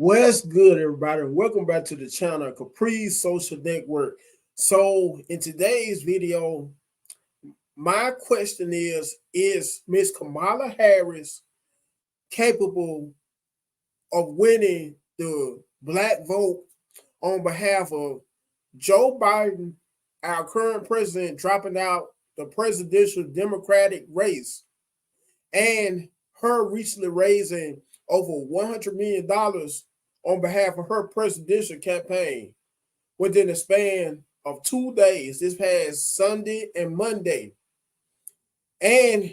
What's good, everybody? Welcome back to the channel, Capri Social Network. So, in today's video, my question is Miss Kamala Harris capable of winning the black vote on behalf of Joe Biden, our current president, dropping out the presidential Democratic race, and her recently raising over $100 million on behalf of her presidential campaign within a span of 2 days, this past Sunday and Monday. And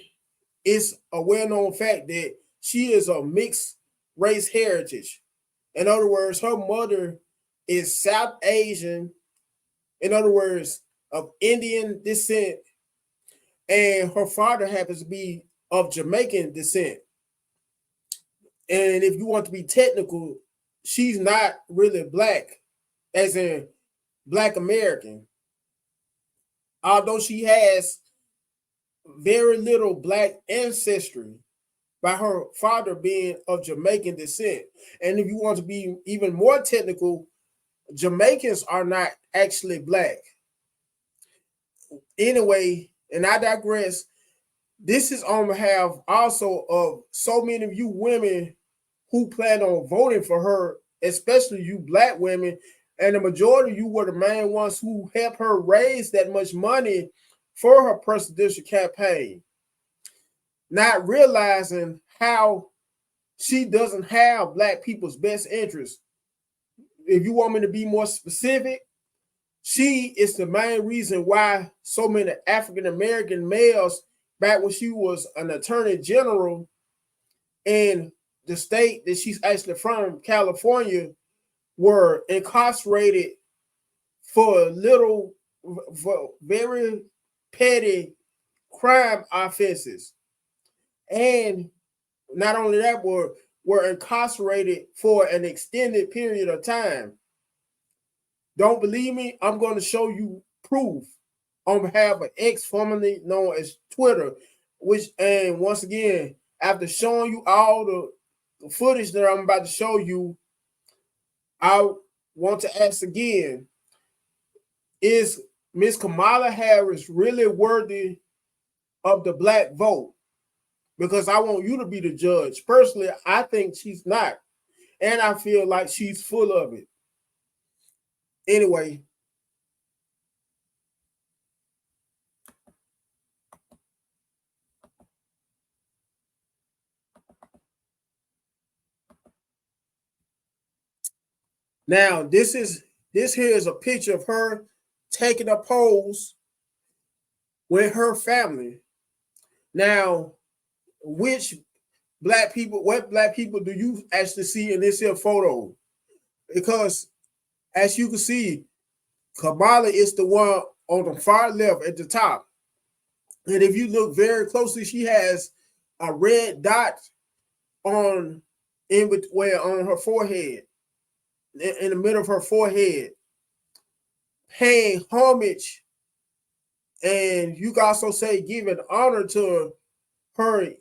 it's a well-known fact that she is a mixed race heritage. In other words, her mother is South Asian, in other words, of Indian descent, and her father happens to be of Jamaican descent. And if you want to be technical, she's not really black, as in Black American, although she has very little black ancestry by her father being of Jamaican descent. And if you want to be even more technical, Jamaicans are not actually black. Anyway, and I digress. This is on behalf also of so many of you women who plan on voting for her, especially you black women. And the majority of you were the main ones who helped her raise that much money for her presidential campaign, not realizing how she doesn't have black people's best interest. If you want me to be more specific, she is the main reason why so many African American males, back when she was an attorney general in the state that she's actually from, California, were incarcerated for very petty crime offenses. And not only that, were incarcerated for an extended period of time. Don't believe me? I'm going to show you proof on behalf of X, formerly known as Twitter, and once again, after showing you all the footage that I'm about to show you, I want to ask again, is Miss Kamala Harris really worthy of the black vote? Because I want you to be the judge. Personally, I think she's not. And I feel like she's full of it. Anyway. Now, this here is a picture of her taking a pose with her family. Now, what black people do you actually see in this here photo? Because as you can see, Kamala is the one on the far left at the top. And if you look very closely, she has a red dot on her forehead, in the middle of her forehead, paying homage, and you can also say giving honor to her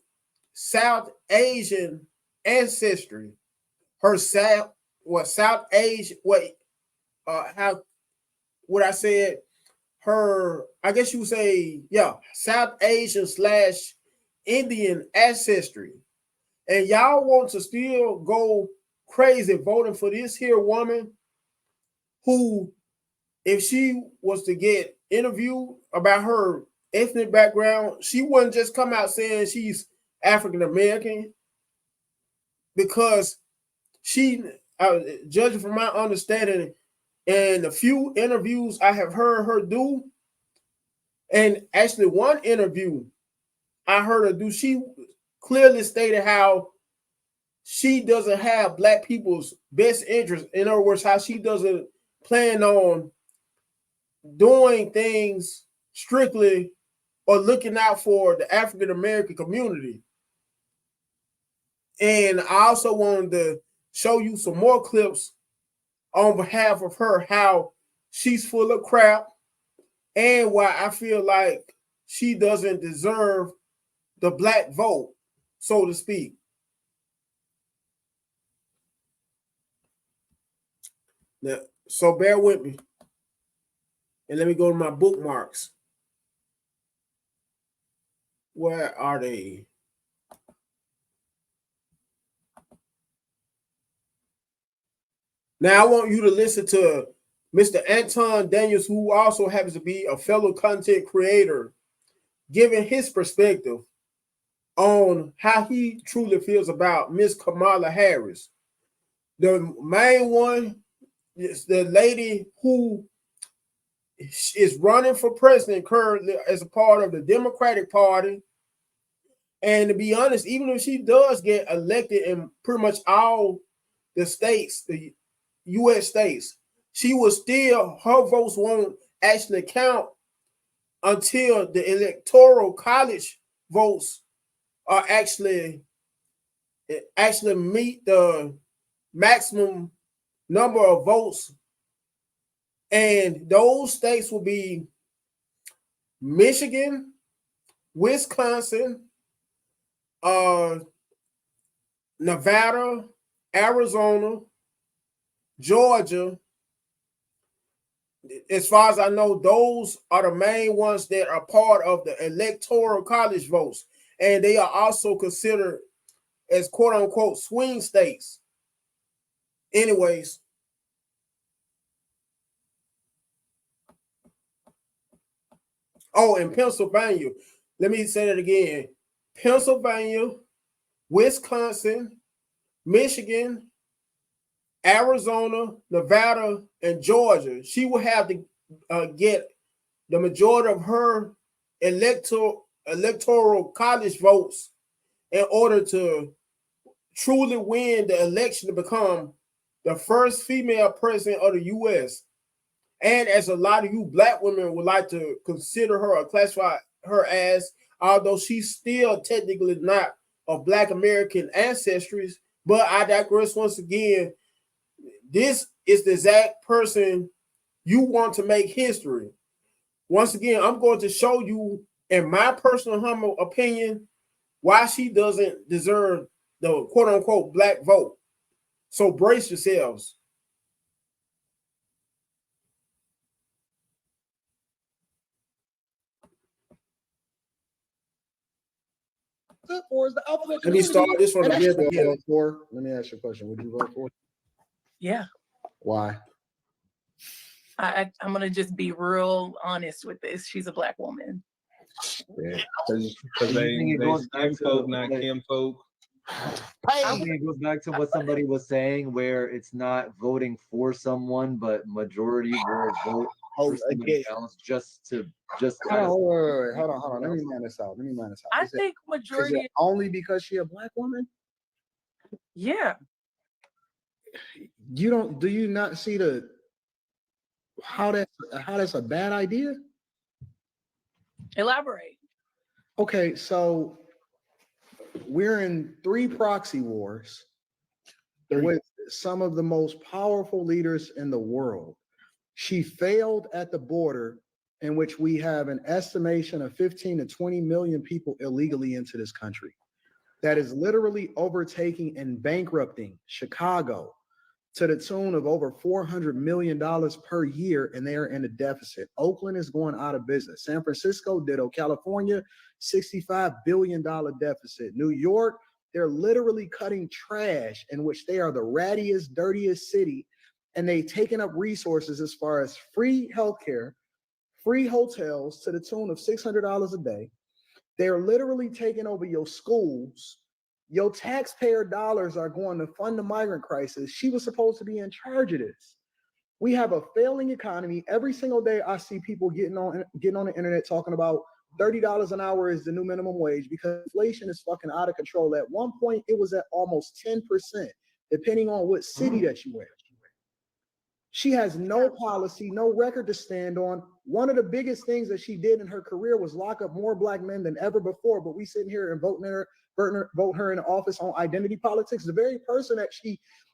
South Asian ancestry, her South Asian, how what I said, her, I guess you would say, yeah, South Asian / Indian ancestry. And y'all want to still go crazy voting for this here woman who, if she was to get interviewed about her ethnic background, she wouldn't just come out saying she's African American, because she, judging from my understanding and the few interviews I have heard her do, and actually one interview I heard her do, she clearly stated how she doesn't have black people's best interest. In other words, how she doesn't plan on doing things strictly or looking out for the African American community. And I also wanted to show you some more clips on behalf of her, how she's full of crap, and why I feel like she doesn't deserve the black vote, so to speak. Now, so bear with me. And let me go to my bookmarks. Where are they? Now I want you to listen to Mr. Anton Daniels, who also happens to be a fellow content creator, giving his perspective on how he truly feels about Miss Kamala Harris. The main one is the lady who is running for president currently as a part of the Democratic Party. And to be honest, even if she does get elected in pretty much all the states, the U.S. states, she will still, her votes won't actually count until the electoral college votes are actually meet the maximum number of votes. And those states will be Michigan, Wisconsin, Nevada, Arizona, Georgia. As far as I know, those are the main ones that are part of the electoral college votes. And they are also considered as quote unquote swing states. Anyways. Oh, in Pennsylvania. Let me say that again. Pennsylvania, Wisconsin, Michigan, Arizona, Nevada, and Georgia. She will have to get the majority of her electoral college votes in order to truly win the election to become the first female president of the U.S. And as a lot of you black women would like to consider her or classify her as, although she's still technically not of Black American ancestries, but I digress once again. This is the exact person you want to make history. Once again, I'm going to show you, in my personal humble opinion, why she doesn't deserve the quote unquote black vote. So brace yourselves. For is the alphabet. Let me start this from the very beginning. Let me ask you a question. Would you vote for? Yeah. Why? I'm gonna just be real honest with this. She's a black woman. Yeah. Because they skin folk, not Kim folk. I think it goes back to what somebody was saying, where it's not voting for someone, but majority will vote for somebody else just Hold on. Let me line this out. I think majority. Is it only because she a black woman? Yeah. Do you not see how that's a bad idea? Elaborate. Okay, so we're in 3 proxy wars with some of the most powerful leaders in the world. She failed at the border, in which we have an estimation of 15 to 20 million people illegally into this country. That is literally overtaking and bankrupting Chicago to the tune of over $400 million per year, and they are in a deficit. Oakland is going out of business. San Francisco ditto. California, $65 billion deficit. New York, they're literally cutting trash, in which they are the rattiest, dirtiest city, and they've taken up resources as far as free healthcare, free hotels to the tune of $600 a day. They're literally taking over your schools. Your taxpayer dollars are going to fund the migrant crisis. She was supposed to be in charge of this. We have a failing economy. Every single day I see people getting on the internet talking about $30 an hour is the new minimum wage, because inflation is fucking out of control. At one point, it was at almost 10%, depending on what city that you were. She has no policy, no record to stand on. One of the biggest things that she did in her career was lock up more black men than ever before. But we sitting here and vote her in office on identity politics. The very person that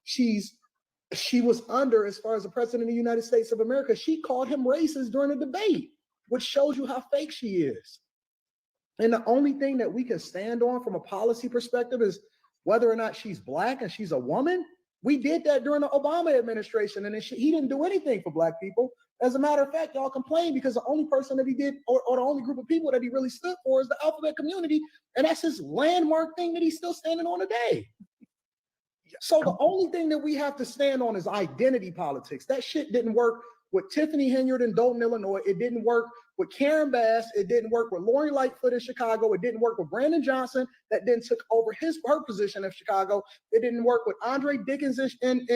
she was under as far as the president of the United States of America, she called him racist during the debate, which shows you how fake she is. And the only thing that we can stand on from a policy perspective is whether or not she's black and she's a woman. We did that during the Obama administration, and he didn't do anything for black people. As a matter of fact, y'all complain because the only person that he did, or the only group of people that he really stood for, is the alphabet community, and that's his landmark thing that he's still standing on today. So the only thing that we have to stand on is identity politics. That shit didn't work with Tiffany Henyard in Dayton, Illinois. It didn't work with Karen Bass. It didn't work with Lori Lightfoot in Chicago. It didn't work with Brandon Johnson that then took over her position in Chicago. It didn't work with Andre Dickens in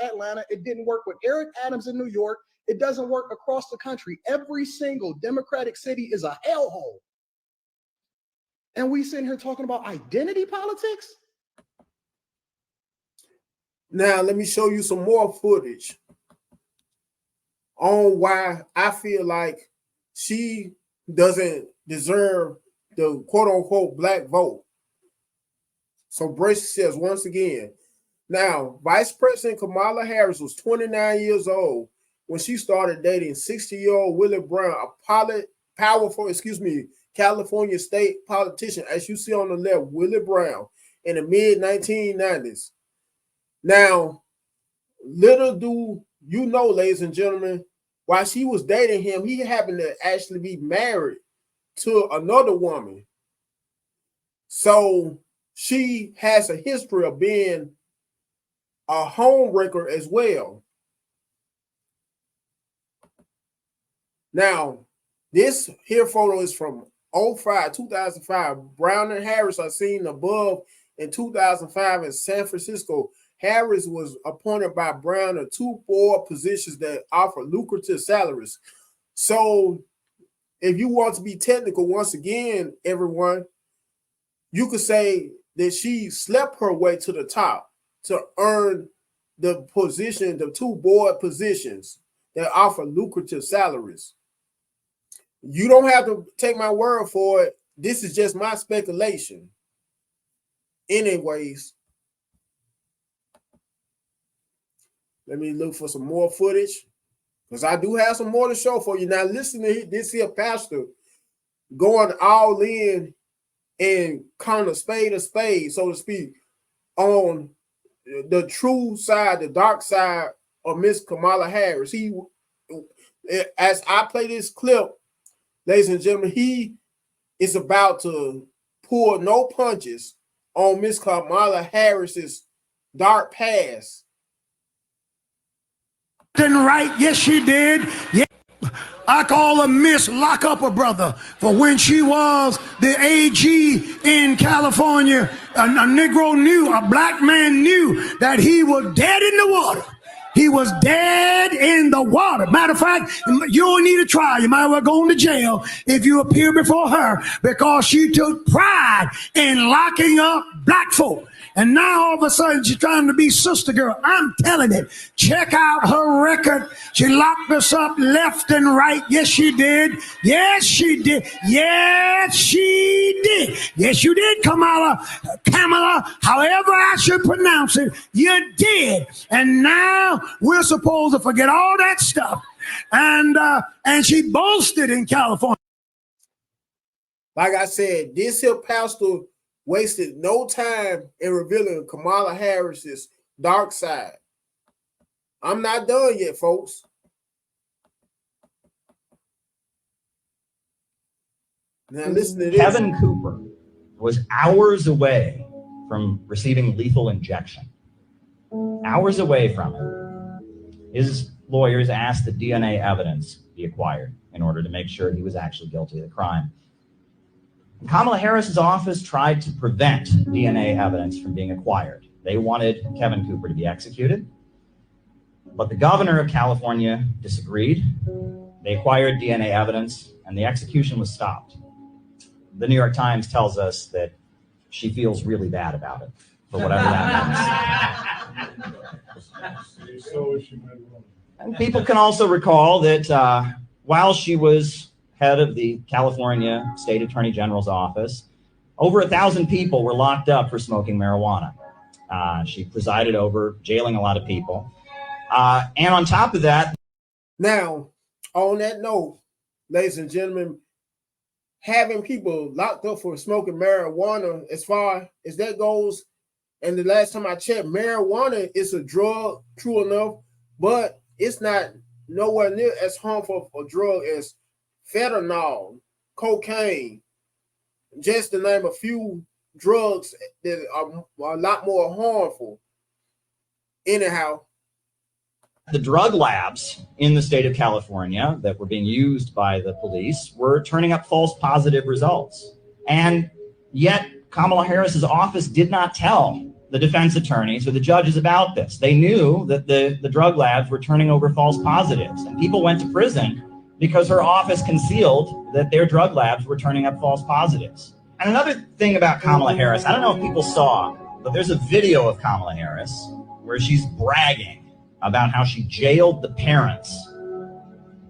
Atlanta. It didn't work with Eric Adams in New York. It doesn't work across the country. Every single Democratic city is a hellhole. And we sitting here talking about identity politics? Now, let me show you some more footage on why I feel like she doesn't deserve the quote-unquote black vote. So Brace says once again, now, Vice President Kamala Harris was 29 years old when she started dating 60-year-old Willie Brown, a powerful, California state politician, as you see on the left, Willie Brown, in the mid-1990s. Now, little do you know, ladies and gentlemen, while she was dating him, he happened to actually be married to another woman. So she has a history of being a homewrecker as well. Now, this here photo is from 2005. Brown and Harris are seen above in 2005 in San Francisco. Harris was appointed by Brown to 2 board positions that offer lucrative salaries. So if you want to be technical, once again, everyone, you could say that she slept her way to the top to earn the position, the 2 board positions that offer lucrative salaries. You don't have to take my word for it. This is just my speculation. Anyways, let me look for some more footage because I do have some more to show for you. Now, listen to this here pastor going all in and kind of spade, so to speak, on the true side, the dark side of Miss Kamala Harris. He, as I play this clip, ladies and gentlemen, he is about to pull no punches on Miss Kamala Harris's dark past. Right, yes, she did. Yeah. I call her Miss Lock Up a Brother, for when she was the AG in California, a Negro knew, a black man knew that he was dead in the water. He was dead in the water. Matter of fact, you don't need a trial. You might well go into jail if you appear before her, because she took pride in locking up black folk. And now all of a sudden she's trying to be sister girl. I'm telling it. Check out her record. She locked us up left and right. Yes, she did. Yes, she did. Yes, she did. Yes, you did, Kamala, however I should pronounce it. You did. And now we're supposed to forget all that stuff. And she boasted in California. Like I said, this here pastor wasted no time in revealing Kamala Harris's dark side. I'm not done yet, folks. Now listen to this. Kevin Cooper was hours away from receiving lethal injection. Hours away from it. His lawyers asked that DNA evidence be acquired in order to make sure he was actually guilty of the crime. Kamala Harris's office tried to prevent DNA evidence from being acquired. They wanted Kevin Cooper to be executed, but the governor of California disagreed. They acquired DNA evidence, and the execution was stopped. The New York Times tells us that she feels really bad about it, for whatever that means. And people can also recall that while she was head of the California State Attorney General's office, over 1,000 people were locked up for smoking marijuana. She presided over jailing a lot of people. And on top of that. Now, on that note, ladies and gentlemen, having people locked up for smoking marijuana, as far as that goes, And the last time I checked, marijuana is a drug, true enough, but it's not nowhere near as harmful a drug as fentanyl, cocaine, just to name a few drugs that are a lot more harmful. Anyhow, the drug labs in the state of California that were being used by the police were turning up false positive results. And yet Kamala Harris's office did not tell the defense attorneys or the judges about this. They knew that the drug labs were turning over false positives, and people went to prison because her office concealed that their drug labs were turning up false positives. And another thing about Kamala Harris, I don't know if people saw, but there's a video of Kamala Harris where she's bragging about how she jailed the parents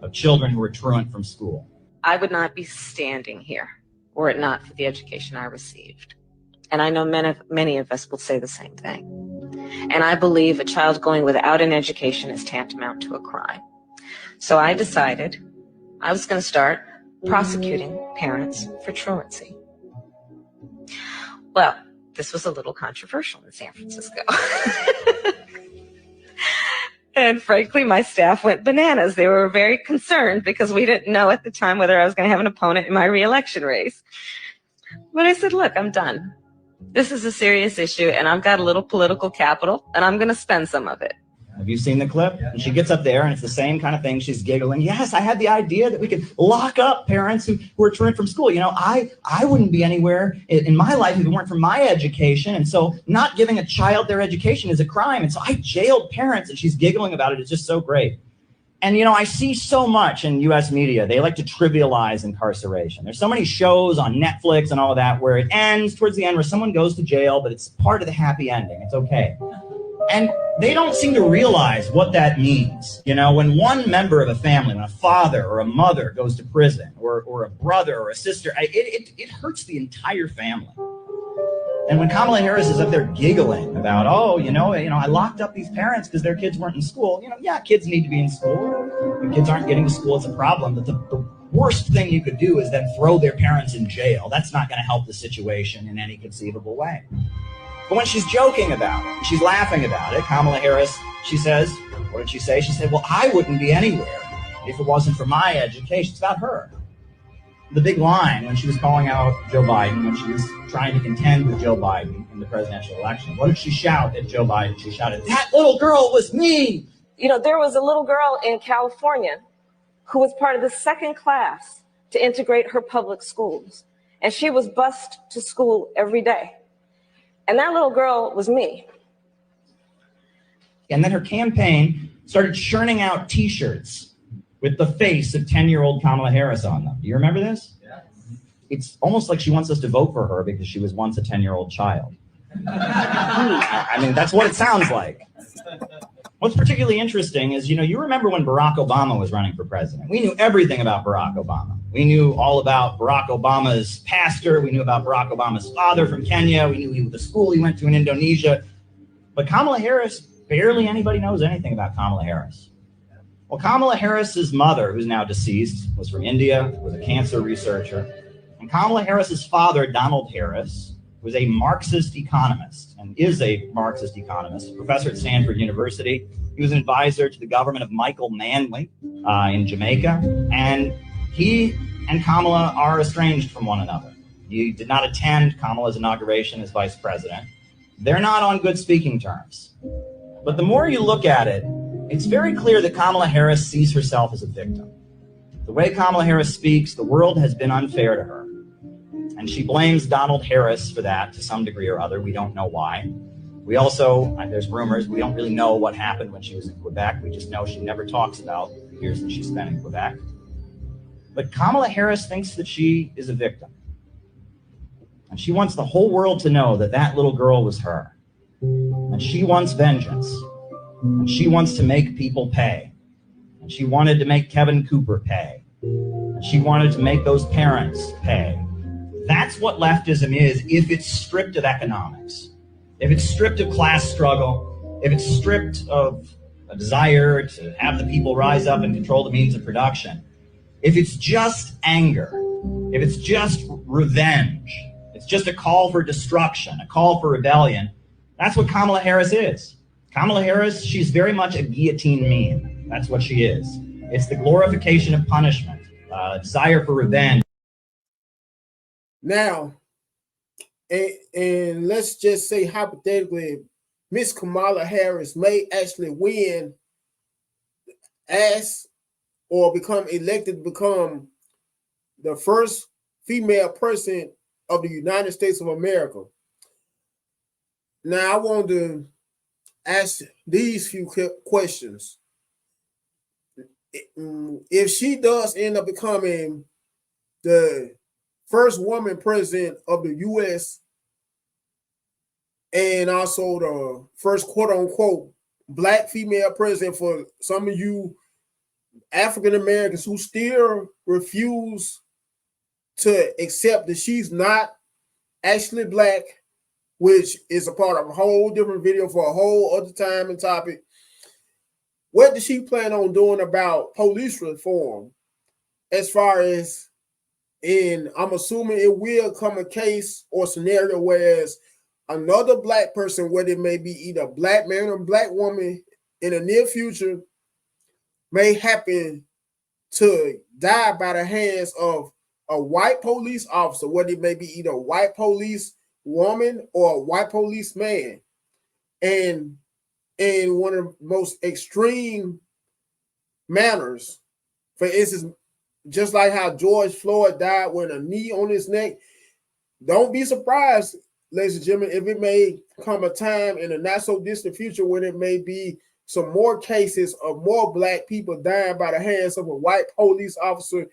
of children who were truant from school. I would not be standing here were it not for the education I received. And I know many of us will say the same thing. And I believe a child going without an education is tantamount to a crime. So I decided I was going to start prosecuting parents for truancy. Well, this was a little controversial in San Francisco. And frankly, my staff went bananas. They were very concerned because we didn't know at the time whether I was going to have an opponent in my reelection race. But I said, look, I'm done. This is a serious issue, and I've got a little political capital, and I'm going to spend some of it. Have you seen the clip? And she gets up there, and it's the same kind of thing. She's giggling. Yes, I had the idea that we could lock up parents who are truant from school. You know, I wouldn't be anywhere in my life if it weren't for my education. And so not giving a child their education is a crime. And so I jailed parents, and she's giggling about it. It's just so great. And, you know, I see so much in U.S. media. They like to trivialize incarceration. There's so many shows on Netflix and all of that where it ends towards the end where someone goes to jail, but it's part of the happy ending. It's okay. And they don't seem to realize what that means. You know, when one member of a family, when a father or a mother goes to prison, or a brother or a sister, it hurts the entire family. And when Kamala Harris is up there giggling about, oh, you know, I locked up these parents because their kids weren't in school. You know, yeah, kids need to be in school. When kids aren't getting to school, it's a problem. But the worst thing you could do is then throw their parents in jail. That's not going to help the situation in any conceivable way. But when she's joking about it, she's laughing about it, Kamala Harris, she says, what did she say? She said, well, I wouldn't be anywhere if it wasn't for my education. It's about her. The big line when she was calling out Joe Biden, when she was trying to contend with Joe Biden in the presidential election, what did she shout at Joe Biden? She shouted, that little girl was me. You know, there was a little girl in California who was part of the second class to integrate her public schools. And she was bused to school every day. And that little girl was me. And then her campaign started churning out T-shirts with the face of 10-year-old Kamala Harris on them. Do you remember this? Yeah. It's almost like she wants us to vote for her because she was once a 10-year-old child. I mean, that's what it sounds like. What's particularly interesting is, you know, you remember when Barack Obama was running for president. We knew everything about Barack Obama. We knew all about Barack Obama's pastor. We knew about Barack Obama's father from Kenya. We knew the school he went to in Indonesia. But Kamala Harris, barely anybody knows anything about Kamala Harris. Well, Kamala Harris's mother, who's now deceased, was from India, was a cancer researcher. And Kamala Harris's father, Donald Harris, was a Marxist economist and is a Marxist economist, a professor at Stanford University. He was an advisor to the government of Michael Manley in Jamaica. And he and Kamala are estranged from one another. He did not attend Kamala's inauguration as vice president. They're not on good speaking terms. But the more you look at it, it's very clear that Kamala Harris sees herself as a victim. The way Kamala Harris speaks, the world has been unfair to her. And she blames Donald Harris for that to some degree or other. We don't know why. We also, there's rumors, we don't really know what happened when she was in Quebec. We just know she never talks about the years that she spent in Quebec. But Kamala Harris thinks that she is a victim. And she wants the whole world to know that that little girl was her. And she wants vengeance. And she wants to make people pay. And she wanted to make Kevin Cooper pay. And she wanted to make those parents pay. That's what leftism is if it's stripped of economics. If it's stripped of class struggle, if it's stripped of a desire to have the people rise up and control the means of production, if it's just anger, if it's just revenge, it's just a call for destruction, a call for rebellion, That's what Kamala Harris is. Kamala Harris, she's very much a guillotine meme. That's what she is. It's the glorification of punishment, desire for revenge. Now, and let's just say hypothetically, Miss Kamala Harris may actually win as or become elected to become the first female president of the United States of America. Now, I want to ask these few questions. If she does end up becoming the first woman president of the U.S. and also the first quote-unquote black female president for some of you African Americans who still refuse to accept that she's not actually black, which is a part of a whole different video for a whole other time and topic. What does she plan on doing about police reform? As far as, and I'm assuming it will come a case or scenario whereas another black person, whether it may be either a black man or black woman in the near future, may happen to die by the hands of a white police officer, whether it may be either a white police woman or a white police man. And in one of the most extreme manners, for instance, just like how George Floyd died with a knee on his neck, don't be surprised, ladies and gentlemen, if it may come a time in the not so distant future when it may be some more cases of more black people dying by the hands of a white police officer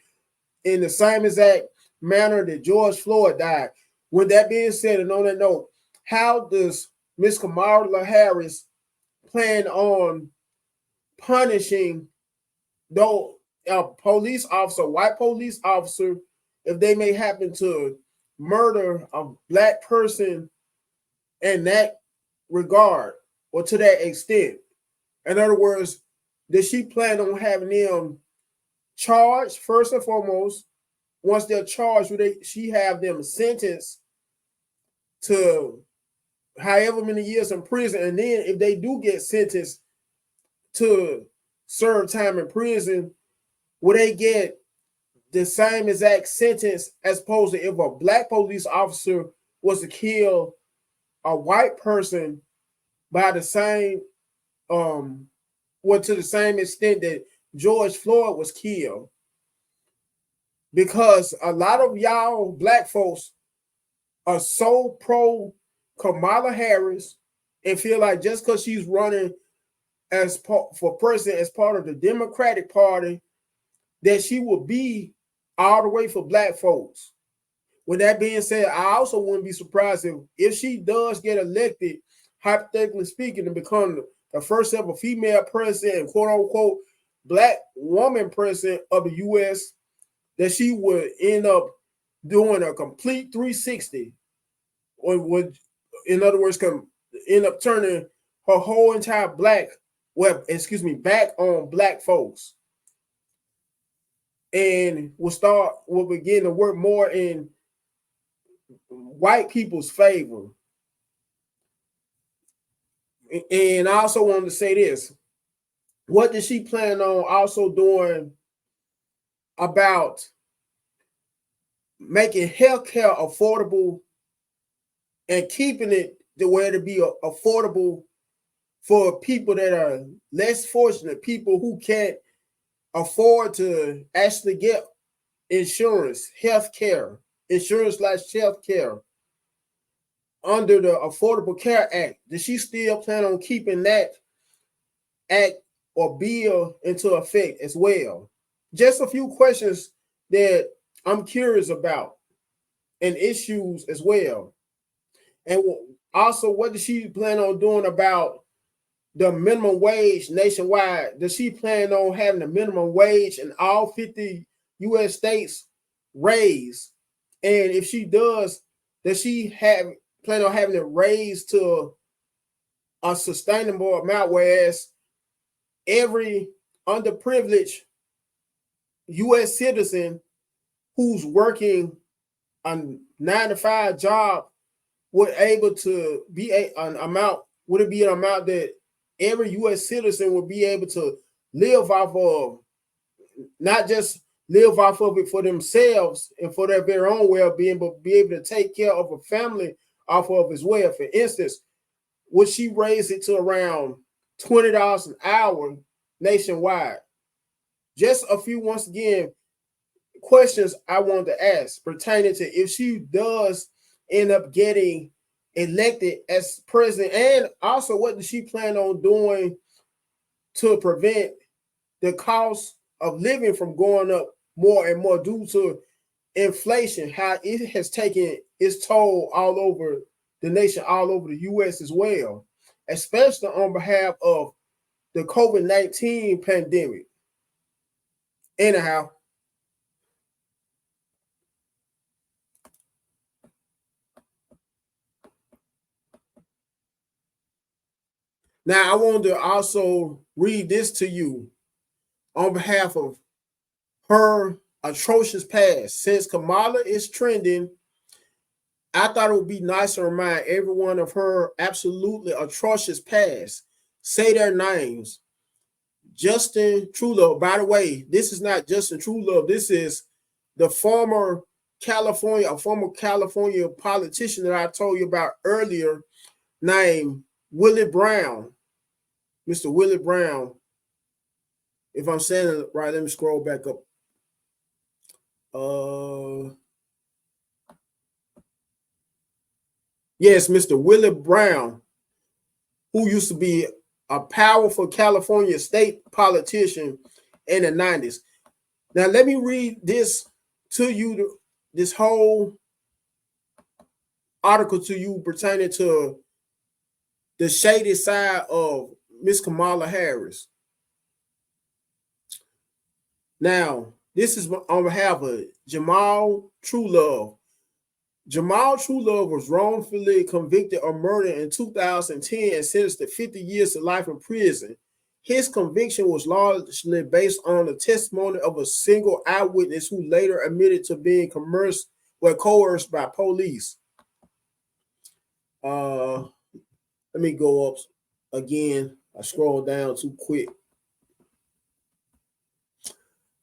in the same exact manner that George Floyd died. With that being said, and on that note, how does Ms. Kamala Harris plan on punishing though a police officer, white police officer, if they may happen to murder a black person in that regard or to that extent? In other words, does she plan on having them charged first and foremost? Once they're charged, she have them sentenced to however many years in prison, and then if they do get sentenced to serve time in prison, will they get the same exact sentence as opposed to if a black police officer was to kill a white person by the same to the same extent that George Floyd was killed? Because a lot of y'all black folks are so pro Kamala Harris and feel like just because she's running for president as part of the Democratic Party, that she will be all the way for black folks. With that being said, I also wouldn't be surprised if she does get elected, hypothetically speaking, to become the first ever female president and quote unquote black woman president of the U.S., that she would end up doing a complete 360, or would, in other words, end up turning her whole entire back on black folks, and will begin to work more in white people's favor. And I also wanted to say this: what does she plan on also doing about making healthcare affordable and keeping it the way to be affordable for people that are less fortunate, people who can't afford to actually get insurance, healthcare, insurance/healthcare under the Affordable Care Act? Does she still plan on keeping that act or bill into effect as well? Just a few questions that I'm curious about and issues as well. And also, what does she plan on doing about the minimum wage nationwide? Does she plan on having the minimum wage in all 50 U.S. states raised? And if she does she plan on having it raised to a sustainable amount, whereas every underprivileged U.S. citizen who's working a 9-to-5 job would able to be an amount? Would it be an amount that every U.S. citizen would be able to live off of, not just live off of it for themselves and for their very own well-being, but be able to take care of a family off of as well? For instance, would she raise it to around $20 an hour nationwide? Just a few, once again, questions I wanted to ask pertaining to if she does end up getting elected as president, and also what does she plan on doing to prevent the cost of living from going up more and more due to inflation, how it has taken its toll all over the nation, all over the U.S. as well, especially on behalf of the COVID-19 pandemic. Anyhow, now I wanted to also read this to you on behalf of her atrocious past. Since Kamala is trending, I thought it would be nice to remind everyone of her absolutely atrocious past. Say their names. Justin Truelove. By the way, this is not Justin Truelove. This is the former California politician that I told you about earlier, named Willie Brown. Mr. Willie Brown. If I'm saying it right, let me scroll back up. Yes, Mr. Willie Brown, who used to be a powerful California state politician in the 90s. Now, let me read this to you, this whole article to you pertaining to the shady side of Miss Kamala Harris. Now, this is on behalf of Jamal Truelove. Jamal Truelove was wrongfully convicted of murder in 2010 and sentenced to 50 years to life in prison. His conviction was largely based on the testimony of a single eyewitness who later admitted to being coerced by police. Let me go up again. I scrolled down too quick.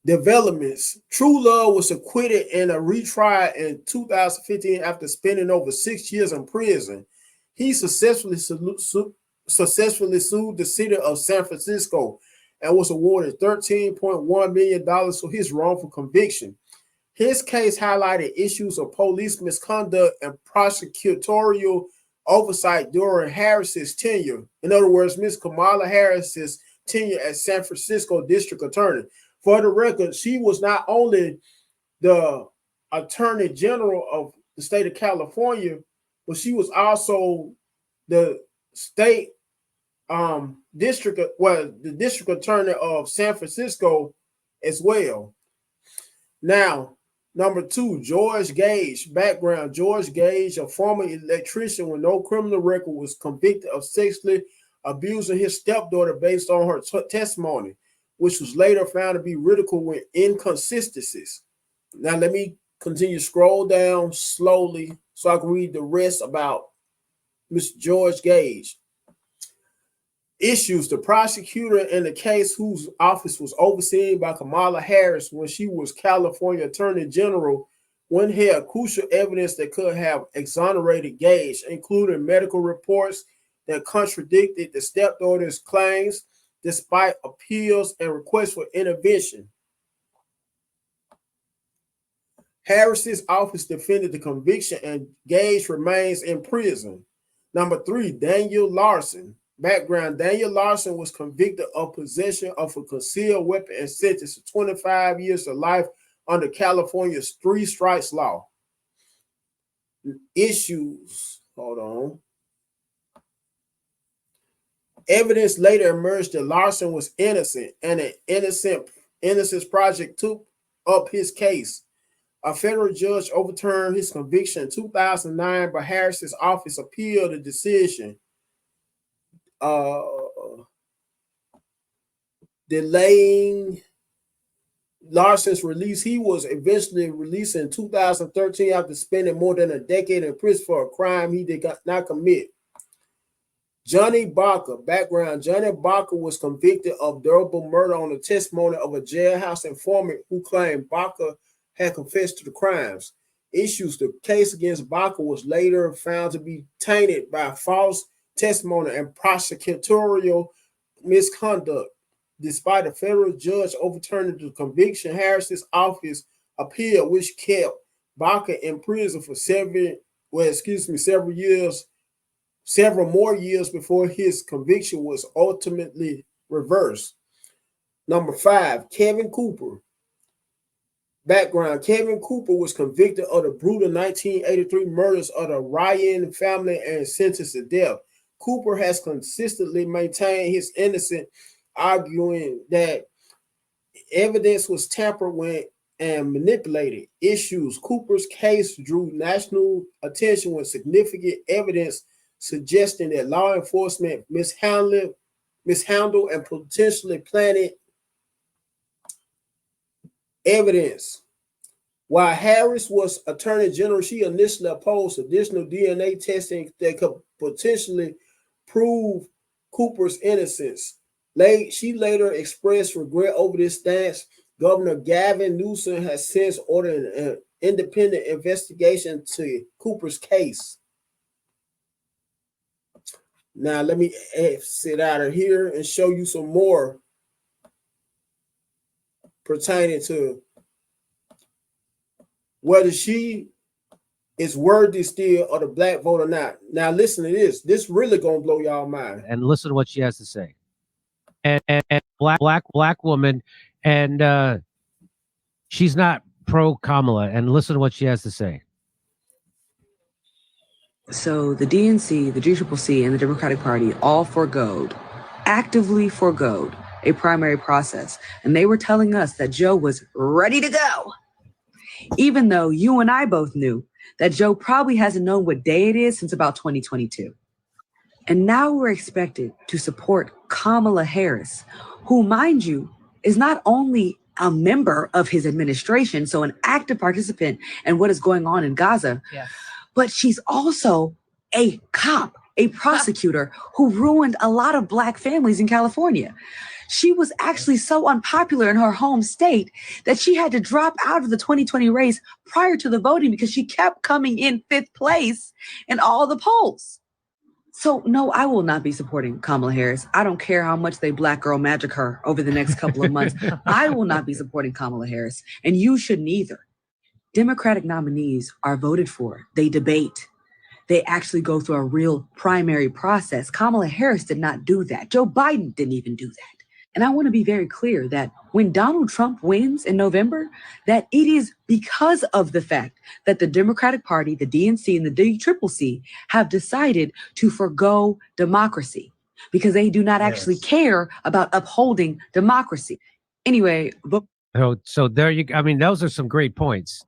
Developments. Truelove was acquitted and retried in 2015 after spending over 6 years in prison. He successfully sued the city of San Francisco and was awarded $13.1 million for his wrongful conviction. His case highlighted issues of police misconduct and prosecutorial oversight during Harris's tenure. In other words, Ms. Kamala Harris's tenure as San Francisco District Attorney. For the record, she was not only the Attorney General of the state of California, but she was also the state the district attorney of San Francisco as well. Now, number two, George Gage. Background: George Gage, a former electrician with no criminal record, was convicted of sexually abusing his stepdaughter based on her testimony, which was later found to be ridiculed with inconsistencies. Now, let me continue to scroll down slowly so I can read the rest about Mr. George Gage. Issues: the prosecutor in the case, whose office was overseen by Kamala Harris when she was California Attorney General, went ahead crucial evidence that could have exonerated Gage, including medical reports that contradicted the stepdaughter's claims, despite appeals and requests for intervention. Harris's office defended the conviction and Gage remains in prison. Number three, Daniel Larson. Background: Daniel Larson was convicted of possession of a concealed weapon and sentenced to 25 years to life under California's 3 strikes law. Issues. Hold on. Evidence later emerged that Larson was innocent, and an Innocence Project took up his case. A federal judge overturned his conviction in 2009, but Harris's office appealed the decision, delaying Larson's release. He was eventually released in 2013 after spending more than a decade in prison for a crime he did not commit. Johnny Barker, background. Johnny Barker was convicted of double murder on the testimony of a jailhouse informant who claimed Barker had confessed to the crimes. Issues. The case against Barker was later found to be tainted by false testimony and prosecutorial misconduct. Despite a federal judge overturning the conviction, Harris's office appealed, which kept Barker in prison for several more years before his conviction was ultimately reversed. Number 5, Kevin Cooper. Background. Kevin Cooper was convicted of the brutal 1983 murders of the Ryan family and sentenced to death. Cooper has consistently maintained his innocence, arguing that evidence was tampered with and manipulated. Issues. Cooper's case drew national attention with significant evidence suggesting that law enforcement mishandled and potentially planted evidence. While Harris was Attorney General, she initially opposed additional DNA testing that could potentially prove Cooper's innocence. She later expressed regret over this stance. Governor Gavin Newsom has since ordered an independent investigation to Cooper's case. Now, let me sit out of here and show you some more pertaining to whether she is worthy still of the black vote or not. Now, listen to this. This really gonna blow y'all mind. And listen to what she has to say. And black woman, and she's not pro Kamala. And listen to what she has to say. So the DNC, the GCCC, and the Democratic Party all actively forgoed a primary process. And they were telling us that Joe was ready to go. Even though you and I both knew that Joe probably hasn't known what day it is since about 2022. And now we're expected to support Kamala Harris, who, mind you, is not only a member of his administration, so an active participant in what is going on in Gaza, Yes. but she's also a cop, a prosecutor who ruined a lot of black families in California. She was actually so unpopular in her home state that she had to drop out of the 2020 race prior to the voting because she kept coming in 5th place in all the polls. So no, I will not be supporting Kamala Harris. I don't care how much they black girl magic her over the next couple of months. I will not be supporting Kamala Harris, and you shouldn't either. Democratic nominees are voted for. They debate. They actually go through a real primary process. Kamala Harris did not do that. Joe Biden didn't even do that. And I want to be very clear that when Donald Trump wins in November, that it is because of the fact that the Democratic Party, the DNC, and the DCCC have decided to forgo democracy because they do not actually care about upholding democracy. Anyway, but So there you go. I mean, those are some great points.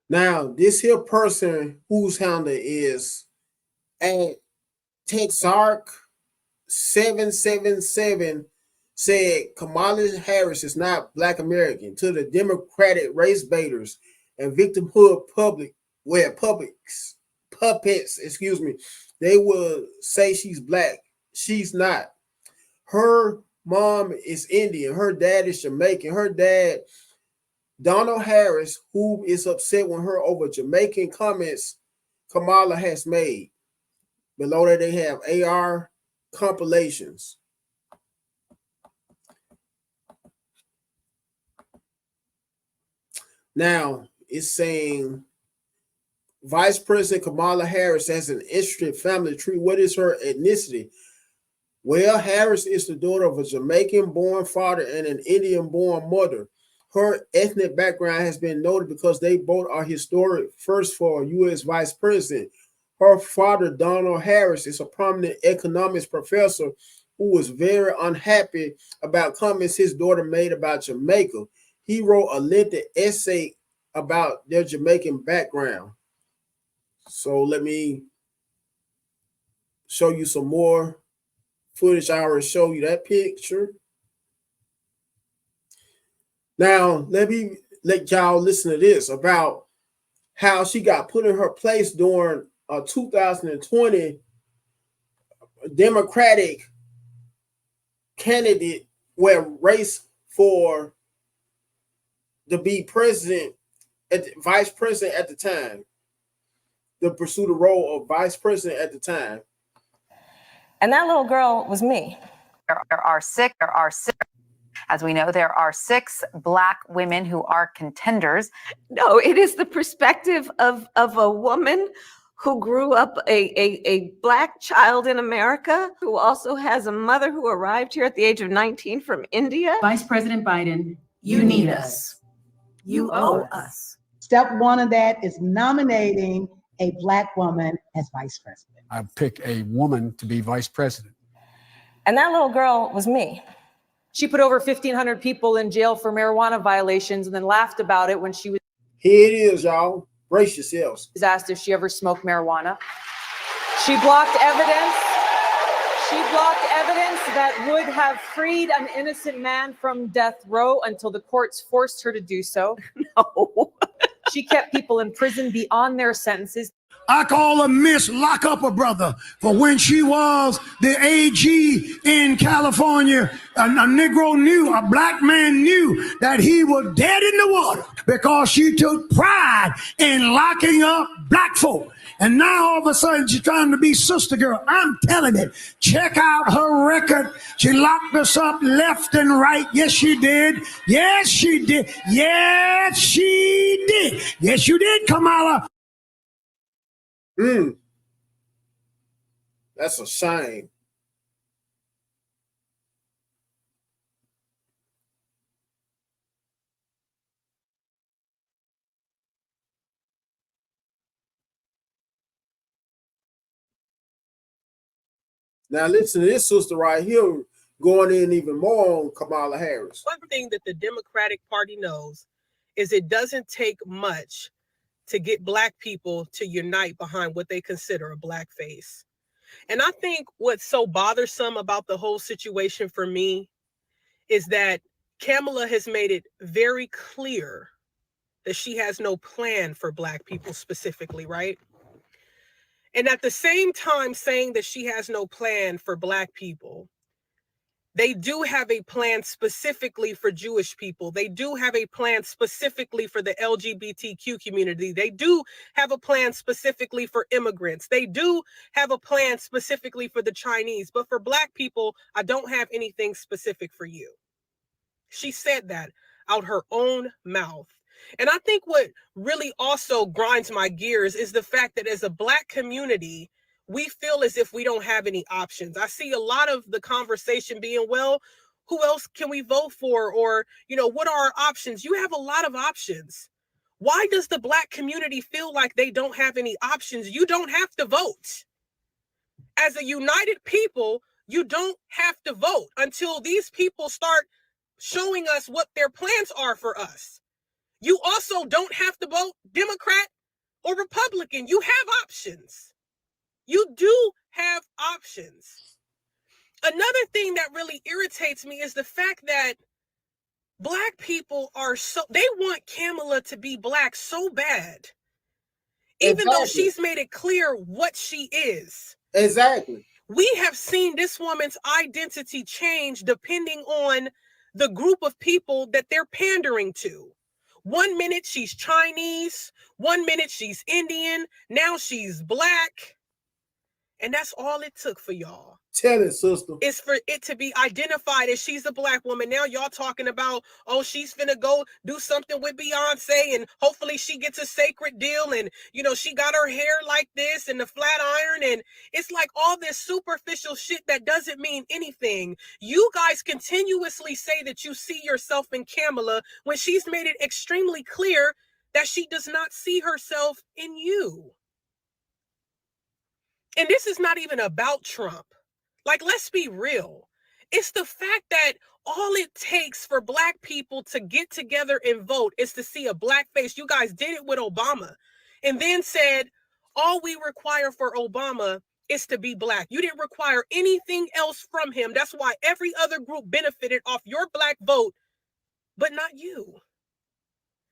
Now, this here person whose handle is at Texark 777 said Kamala Harris is not Black American to the Democratic race baiters and victimhood puppets, they will say she's Black. She's not. Her mom is Indian. Her dad is Jamaican. Her dad, Donald Harris, who is upset with her over Jamaican comments Kamala has made. Below that, they have AR compilations. Now, it's saying Vice President Kamala Harris has an interesting family tree. What is her ethnicity? Well, Harris is the daughter of a Jamaican-born father and an Indian-born mother. Her ethnic background has been noted because they both are historic first for a U.S. vice president. Her father, Donald Harris, is a prominent economics professor who was very unhappy about comments his daughter made about Jamaica. He wrote a lengthy essay about their Jamaican background. So let me show you some more footage. I already showed you that picture. Now, let me let y'all listen to this about how she got put in her place during a 2020 Democratic candidate where race for to be president, vice president at the time, to pursue the role of vice president at the time. And that little girl was me. There are six, as we know, there are 6 Black women who are contenders. No, it is the perspective of a woman who grew up a Black child in America, who also has a mother who arrived here at the age of 19 from India. Vice President Biden, you need us. You owe us. Step 1 of that is nominating a Black woman as vice president. I pick a woman to be vice president. And that little girl was me. She put over 1,500 people in jail for marijuana violations and then laughed about it when she was Here it is, y'all. Brace yourselves. asked if she ever smoked marijuana. She blocked evidence. She blocked evidence that would have freed an innocent man from death row until the courts forced her to do so. No. She kept people in prison beyond their sentences. I call her Miss Lock Up a Brother, for when she was the AG in California, a Negro knew, a Black man knew that he was dead in the water because she took pride in locking up Black folk. And now all of a sudden she's trying to be sister girl. I'm telling it. Check out her record. She locked us up left and right. Yes, she did. Yes, she did. Yes, she did. Yes, you did, Kamala. That's a shame. Now listen to this sister right here going in even more on Kamala Harris. One thing that the Democratic Party knows is it doesn't take much to get Black people to unite behind what they consider a Black face. And I think what's so bothersome about the whole situation for me is that Kamala has made it very clear that she has no plan for Black people specifically, right? And at the same time saying that she has no plan for Black people, they do have a plan specifically for Jewish people. They do have a plan specifically for the LGBTQ community. They do have a plan specifically for immigrants. They do have a plan specifically for the Chinese. But for Black people, I don't have anything specific for you. She said that out her own mouth. And I think what really also grinds my gears is the fact that as a Black community, we feel as if we don't have any options. I see a lot of the conversation being, well, who else can we vote for? Or, what are our options? You have a lot of options. Why does the Black community feel like they don't have any options? You don't have to vote. As a united people, you don't have to vote until these people start showing us what their plans are for us. You also don't have to vote Democrat or Republican. You have options. You do have options. Another thing that really irritates me is the fact that Black people they want Kamala to be Black so bad, even though she's made it clear what she is. Exactly. We have seen this woman's identity change depending on the group of people that they're pandering to. 1 minute she's Chinese, 1 minute she's Indian, now she's Black. And that's all it took for y'all. Tell it, sister. Is for it to be identified as she's a Black woman. Now y'all talking about, oh, she's finna go do something with Beyonce and hopefully she gets a sacred deal and, she got her hair like this and the flat iron. And it's like all this superficial shit that doesn't mean anything. You guys continuously say that you see yourself in Kamala when she's made it extremely clear that she does not see herself in you. And this is not even about Trump. Like, let's be real. It's the fact that all it takes for Black people to get together and vote is to see a Black face. You guys did it with Obama and then said, all we require for Obama is to be black. You didn't require anything else from him. That's why every other group benefited off your black vote, but not you.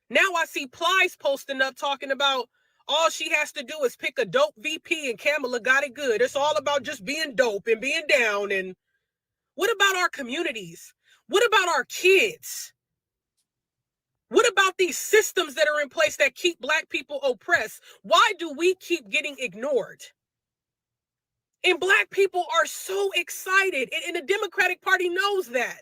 Now I see Plies posting up talking about all she has to do is pick a dope VP and Kamala got it good. It's all about just being dope and being down. And what about our communities? What about our kids? What about these systems that are in place that keep black people oppressed? Why do we keep getting ignored? And black people are so excited, and the Democratic Party knows that.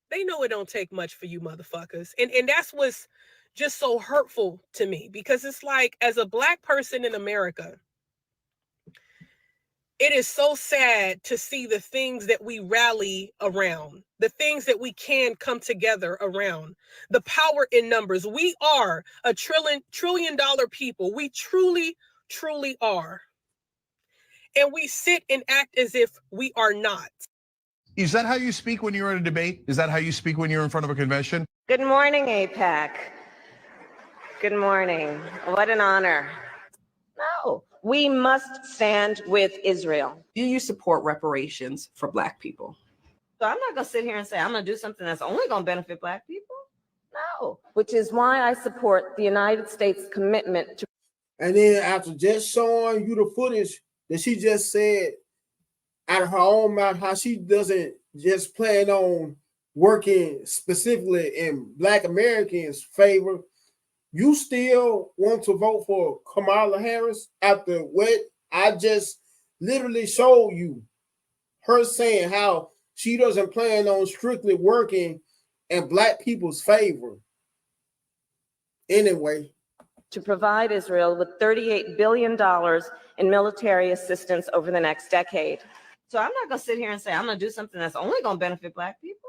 They know it don't take much for you motherfuckers. And that's what's just so hurtful to me, because it's like, as a black person in America, it is so sad to see the things that we rally around, the things that we can come together around, the power in numbers. We are a trillion dollar people. We truly, truly are. And we sit and act as if we are not. Is that how you speak when you're in a debate? Is that how you speak when you're in front of a convention? Good morning, AIPAC. Good morning. What an honor. No, we must stand with Israel. Do you support reparations for black people? So I'm not going to sit here and say I'm going to do something that's only going to benefit black people. No, which is why I support the United States commitment to. And then after just showing you the footage that she just said out of her own mouth, how she doesn't just plan on working specifically in Black Americans' favor, you still want to vote for Kamala Harris after what I just literally showed you, her saying how she doesn't plan on strictly working in black people's favor. Anyway. To provide Israel with $38 billion in military assistance over the next decade. So I'm not going to sit here and say I'm going to do something that's only going to benefit black people.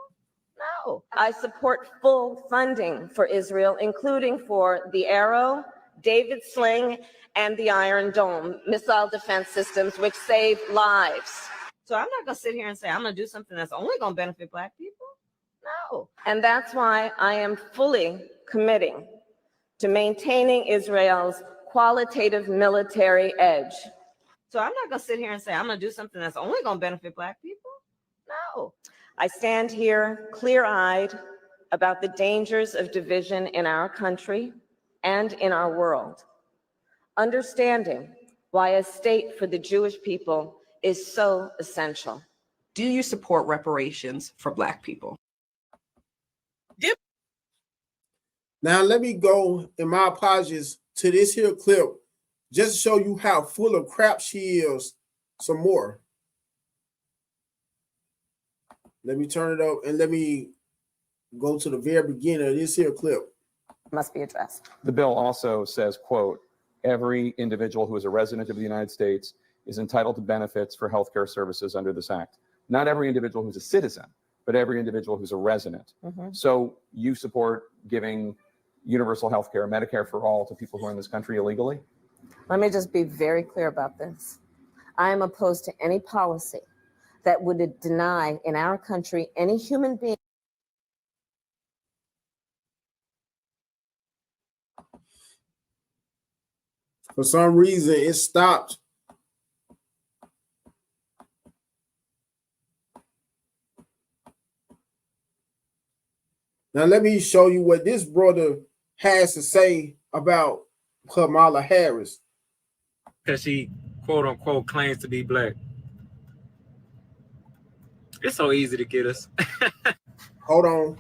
No, I support full funding for Israel, including for the Arrow, David Sling, and the Iron Dome missile defense systems, which save lives. So I'm not going to sit here and say I'm going to do something that's only going to benefit black people. No. And that's why I am fully committing to maintaining Israel's qualitative military edge. So I'm not going to sit here and say I'm going to do something that's only going to benefit black people. No. I stand here clear-eyed about the dangers of division in our country and in our world, understanding why a state for the Jewish people is so essential. Do you support reparations for black people? Now let me go, and my apologies, to this here clip, just to show you how full of crap she is some more. Let me turn it up and let me go to the very beginning of this here clip. Must be addressed. The bill also says, quote, every individual who is a resident of the United States is entitled to benefits for healthcare services under this act. Not every individual who's a citizen, but every individual who's a resident. So you support giving universal healthcare, Medicare for all, to people who are in this country illegally? Let me just be very clear about this. I am opposed to any policy that would deny in our country any human being. For some reason, it stopped. Now, let me show you what this brother has to say about Kamala Harris. Because she, quote unquote, claims to be black. It's so easy to get us. Hold on.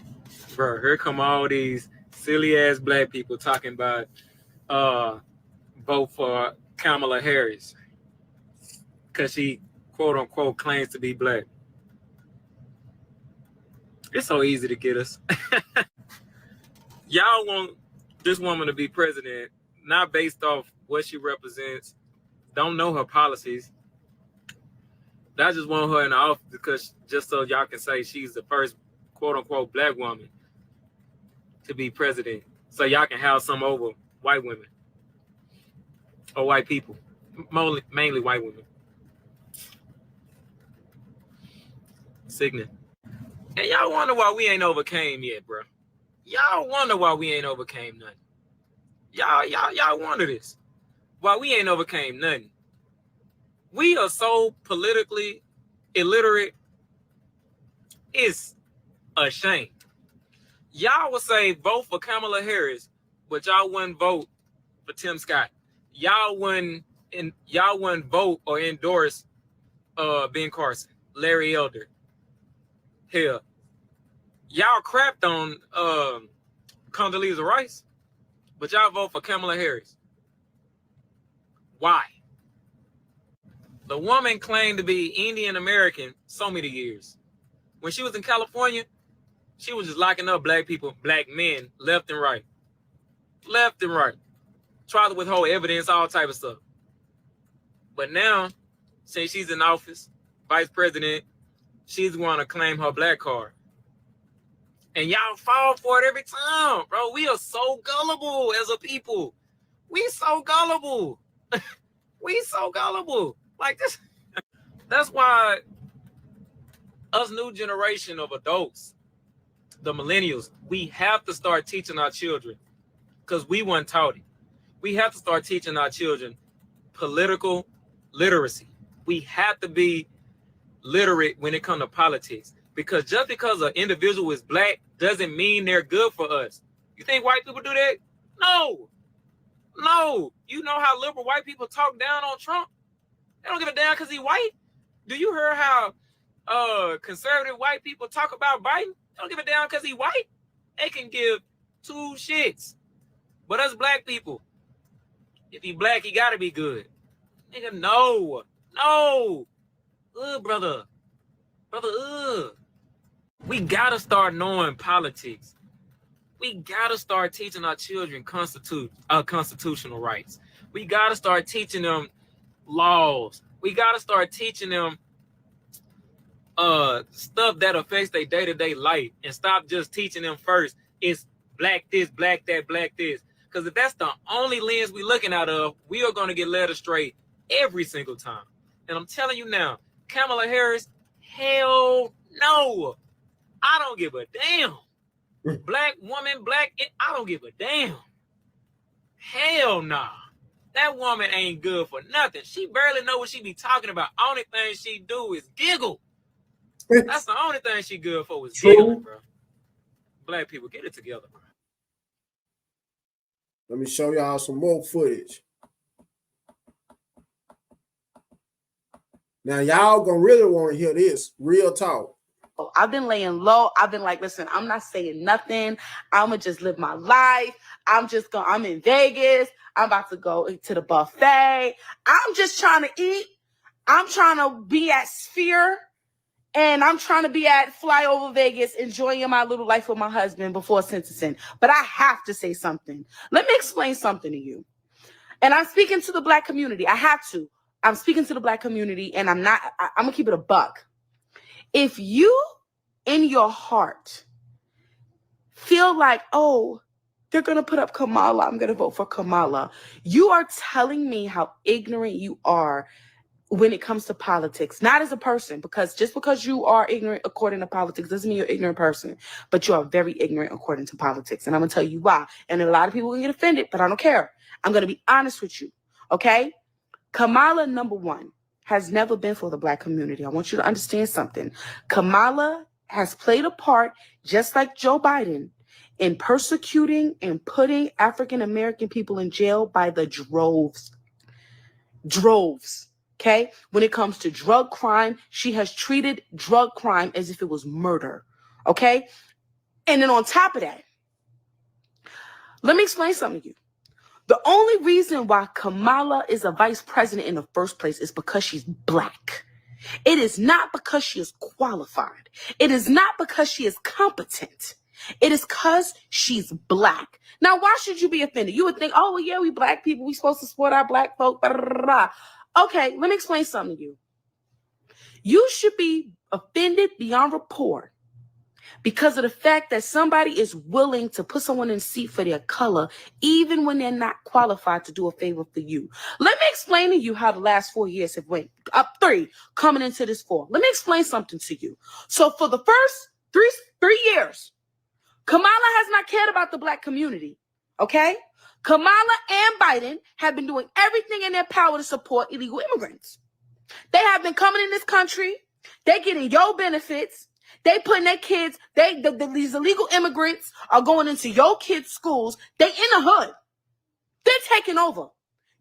Bro, here come all these silly ass black people talking about vote for Kamala Harris because she, quote unquote, claims to be black. It's so easy to get us. Y'all want this woman to be president, not based off what she represents, don't know her policies. I just want her in the office because just so y'all can say she's the first quote unquote black woman to be president. So y'all can have some over white women or white people, mainly white women. Sickening. And y'all wonder why we ain't overcame yet, bro. Y'all wonder why we ain't overcame nothing. Y'all wonder this. Why we ain't overcame nothing. We are so politically illiterate. It's a shame. Y'all would say vote for Kamala Harris, but y'all wouldn't vote for Tim Scott. Y'all wouldn't vote or endorse Ben Carson, Larry Elder. Hell, y'all crapped on Condoleezza Rice, but y'all vote for Kamala Harris. Why? The woman claimed to be Indian American so many years. When she was in California, she was just locking up black people, black men, left and right. Left and right. Try to withhold evidence, all type of stuff. But now, since she's in office, vice president, she's going to claim her black card. And y'all fall for it every time, bro. We are so gullible as a people. We so gullible. We so gullible. Like this. That's why us new generation of adults, the millennials, we have to start teaching our children, because we weren't taught it. We have to start teaching our children political literacy. We have to be literate when it comes to politics, because just because an individual is black doesn't mean they're good for us. You think white people do that? No. No. You know how liberal white people talk down on Trump? They don't give a damn because he's white. Do you hear how conservative white people talk about Biden? They don't give a damn because he's white. They can give two shits. But us black people, if he black, he gotta be good. Nigga, no. No. Brother. Brother, We gotta start knowing politics. We gotta start teaching our children constitutional rights. We gotta start teaching them laws. We gotta start teaching them stuff that affects their day-to-day life, and stop just teaching them first it's black this, black that, black this. Because if that's the only lens we looking out of, we are going to get led astray every single time. And I'm telling you now, Kamala Harris, hell no. I don't give a damn. Black woman, I don't give a damn. Hell nah. That woman ain't good for nothing. She barely know what she be talking about. Only thing she do is giggle. That's the only thing she good for, is giggling, bro. Black people, get it together, bro. Let me show y'all some more footage. Now, y'all gonna really want to hear this. Real talk. I've been laying low. I've been like, listen, I'm not saying nothing. I'm going to just live my life. I'm in Vegas. I'm about to go to the buffet. I'm just trying to eat. I'm trying to be at Sphere. And I'm trying to be at Flyover Vegas, enjoying my little life with my husband before sentencing. But I have to say something. Let me explain something to you. And I'm speaking to the black community. I have to. I'm speaking to the black community, and I'm going to keep it a buck. If you, in your heart, feel like, oh, they're going to put up Kamala, I'm going to vote for Kamala, you are telling me how ignorant you are when it comes to politics. Not as a person, because just because you are ignorant according to politics doesn't mean you're an ignorant person, but you are very ignorant according to politics. And I'm going to tell you why. And a lot of people will get offended, but I don't care. I'm going to be honest with you, okay? Kamala, number one, has never been for the black community. I want you to understand something. Kamala has played a part, just like Joe Biden, in persecuting and putting African-American people in jail by the droves. Droves, okay? When it comes to drug crime, she has treated drug crime as if it was murder, okay? And then on top of that, let me explain something to you. The only reason why Kamala is a vice president in the first place is because she's black. It is not because she is qualified. It is not because she is competent. It is because she's black. Now, why should you be offended? You would think, oh, well, yeah, we black people. We supposed to support our black folk. Blah, blah, blah. Okay, let me explain something to you. You should be offended beyond rapport because of the fact that somebody is willing to put someone in a seat for their color, even when they're not qualified to do a favor for you. Let me explain to you how the last 4 years have went. Up 3, coming into this 4. Let me explain something to you. So for the first three years, Kamala has not cared about the black community, okay? Kamala and Biden have been doing everything in their power to support illegal immigrants. They have been coming in this country. They getting your benefits. They putting their kids, these illegal immigrants are going into your kids' schools. They in the hood. They're taking over.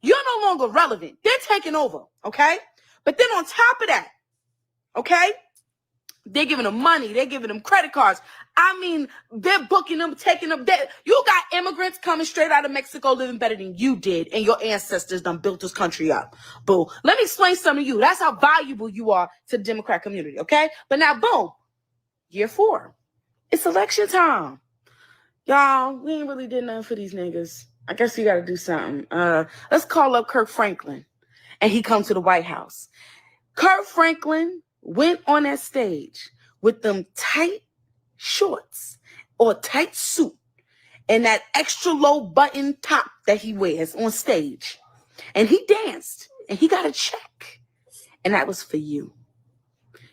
You're no longer relevant. They're taking over, okay? But then on top of that, okay, they're giving them money. They're giving them credit cards. I mean, they're booking them, taking them. You got immigrants coming straight out of Mexico living better than you did, and your ancestors done built this country up. Boo. Let me explain something to you. That's how valuable you are to the Democrat community, okay? But now, boom, year 4. It's election time. Y'all, we ain't really did nothing for these niggas. I guess we got to do something. Let's call up Kirk Franklin, and he come to the White House. Kirk Franklin went on that stage with them tight shorts or tight suit and that extra low button top that he wears on stage. And he danced, and he got a check. And that was for you.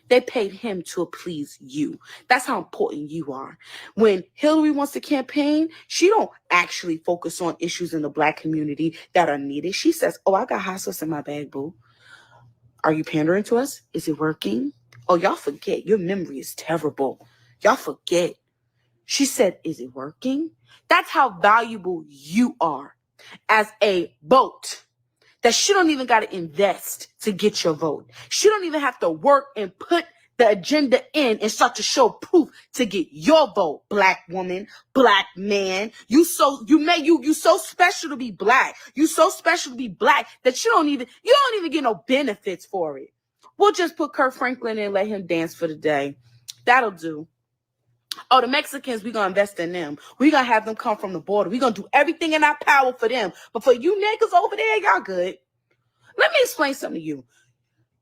They paid him to please you. That's how important you are. When Hillary wants to campaign, she don't actually focus on issues in the Black community that are needed. She says, oh, I got hot sauce in my bag, boo. Are you pandering to us? Is it working? Oh, y'all forget. Your memory is terrible. Y'all forget. She said, is it working? That's how valuable you are as a vote. That she don't even got to invest to get your vote. She don't even have to work and put the agenda in and start to show proof to get your vote. Black woman, Black man, you so special to be Black. You so special to be Black that you don't even get no benefits for it. We'll just put Kirk Franklin in and let him dance for the day. That'll do. Oh, the Mexicans, we're going to invest in them. We're going to have them come from the border. We're going to do everything in our power for them. But for you niggas over there, y'all good. Let me explain something to you.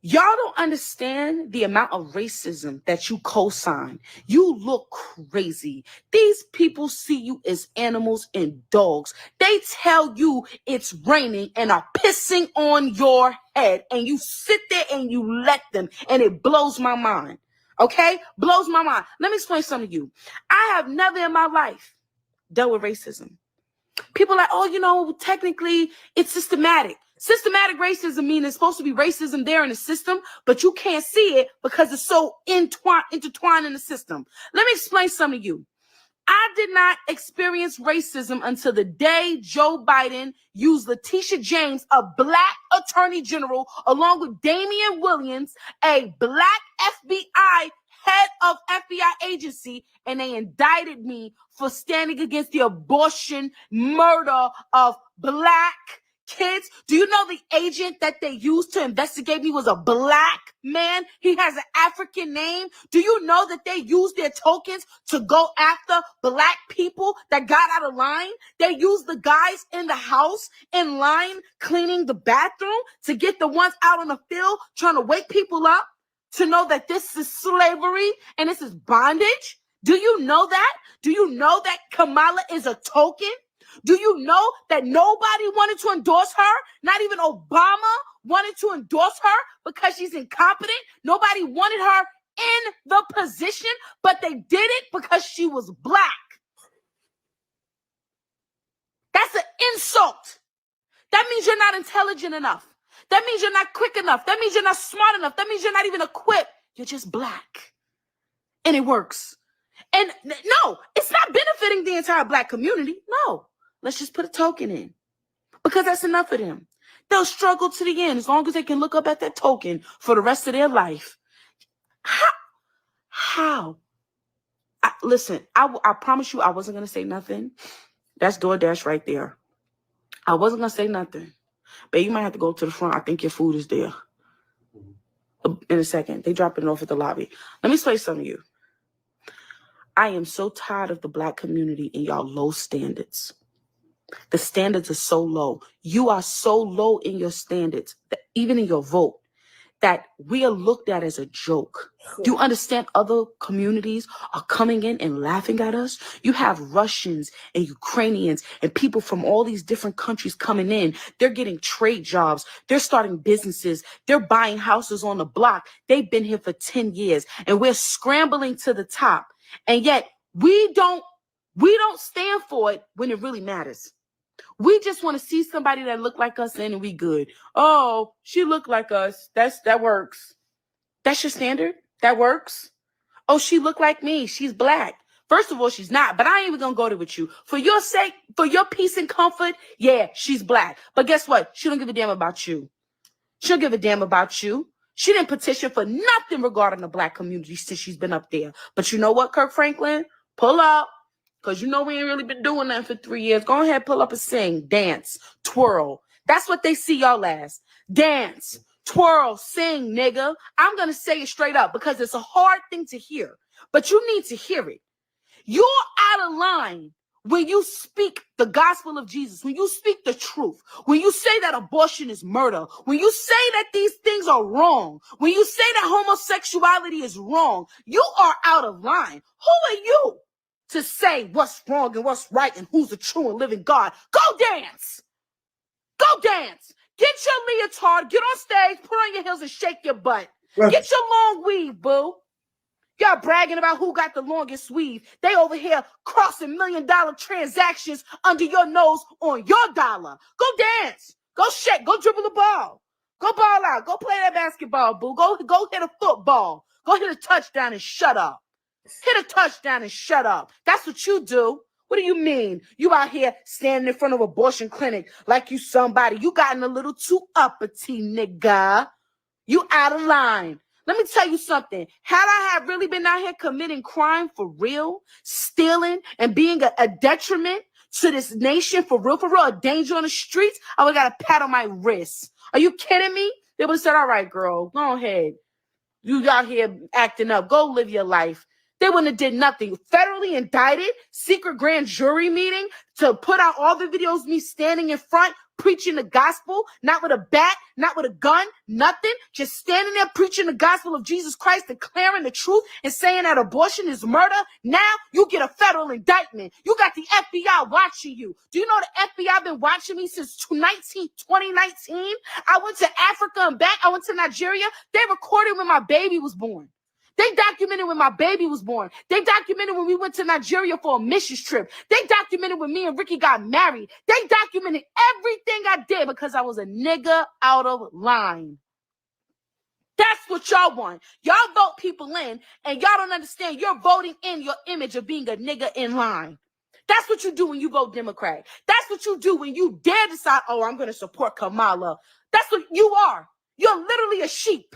Y'all don't understand the amount of racism that you co-sign. You look crazy. These people see you as animals and dogs. They tell you it's raining and are pissing on your head. And you sit there and you let them. And it blows my mind. Okay? Blows my mind. Let me explain something to you. I have never in my life dealt with racism. People are like, oh, technically it's systematic. Systematic racism means it's supposed to be racism there in the system, but you can't see it because it's so intertwined in the system. Let me explain something to you. I did not experience racism until the day Joe Biden used Letitia James, a Black attorney general, along with Damian Williams, a Black FBI head of FBI agency, and they indicted me for standing against the abortion murder of Black kids. Do you know the agent that they used to investigate me was a Black man? He has an African name. Do you know that they used their tokens to go after Black people that got out of line? They used the guys in the house in line cleaning the bathroom to get the ones out on the field trying to wake people up to know that this is slavery and this is bondage. Do you know that? Do you know that Kamala is a token? Do you know that nobody wanted to endorse her? Not even Obama wanted to endorse her because she's incompetent. Nobody wanted her in the position, but they did it because she was Black. That's an insult. That means you're not intelligent enough. That means you're not quick enough. That means you're not smart enough. That means you're not even equipped. You're just Black. And it works. And no, it's not benefiting the entire Black community. No. Let's just put a token in. Because that's enough for them. They'll struggle to the end as long as they can look up at that token for the rest of their life. How? Listen, I promise you I wasn't going to say nothing. That's DoorDash right there. I wasn't going to say nothing. But you might have to go to the front. I think your food is there. In a second. They dropping it off at the lobby. Let me say something to you. I am so tired of the Black community and y'all low standards. The standards are so low. You are so low in your standards, that even in your vote, that we are looked at as a joke. Do you understand other communities are coming in and laughing at us? You have Russians and Ukrainians and people from all these different countries coming in. They're getting trade jobs. They're starting businesses. They're buying houses on the block. They've been here for 10 years and we're scrambling to the top. And yet we don't stand for it when it really matters. We just want to see somebody that look like us and we good. Oh, she look like us. That works. That's your standard? That works? Oh, she look like me. She's black. First of all, she's not, but I ain't even gonna go there with you. For your sake, for your peace and comfort, yeah, she's black. But guess what? She don't give a damn about you. She don't give a damn about you. She didn't petition for nothing regarding the black community since she's been up there. But you know what, Kirk Franklin? Pull up. Because you know we ain't really been doing that for 3 years. Go ahead, pull up and sing, dance, twirl. That's what they see y'all as. Dance, twirl, sing, nigga. I'm going to say it straight up because it's a hard thing to hear. But you need to hear it. You're out of line when you speak the gospel of Jesus, when you speak the truth, when you say that abortion is murder, when you say that these things are wrong, when you say that homosexuality is wrong, you are out of line. Who are you to say what's wrong and what's right and who's the true and living God? Go dance. Go dance. Get your leotard, get on stage, put on your heels and shake your butt. Get your long weave, boo. Y'all bragging about who got the longest weave. They over here crossing $1 million transactions under your nose on your dollar. Go dance. Go shake. Go dribble the ball. Go ball out. Go play that basketball, boo. Go hit a football. Go hit a touchdown and shut up. Hit a touchdown and shut up. That's what you do. What do you mean? You out here standing in front of an abortion clinic like you somebody. You gotten a little too uppity, nigga. You out of line. Let me tell you something. Had I have really been out here committing crime for real, stealing and being a detriment to this nation for real, a danger on the streets, I would have got a pat on my wrist. Are you kidding me? They would have said, all right, girl, go ahead. You out here acting up. Go live your life. They wouldn't have did nothing. Federally indicted, secret grand jury meeting to put out all the videos, me standing in front, preaching the gospel, not with a bat, not with a gun, nothing. Just standing there preaching the gospel of Jesus Christ, declaring the truth and saying that abortion is murder. Now you get a federal indictment. You got the FBI watching you. Do you know the FBI been watching me since 2019? I went to Africa and back. I went to Nigeria. They recorded when my baby was born. They documented when my baby was born. They documented when we went to Nigeria for a missions trip. They documented when me and Ricky got married. They documented everything I did because I was a nigga out of line. That's what y'all want. Y'all vote people in, and y'all don't understand. You're voting in your image of being a nigga in line. That's what you do when you vote Democrat. That's what you do when you dare decide, oh, I'm going to support Kamala. That's what you are. You're literally a sheep.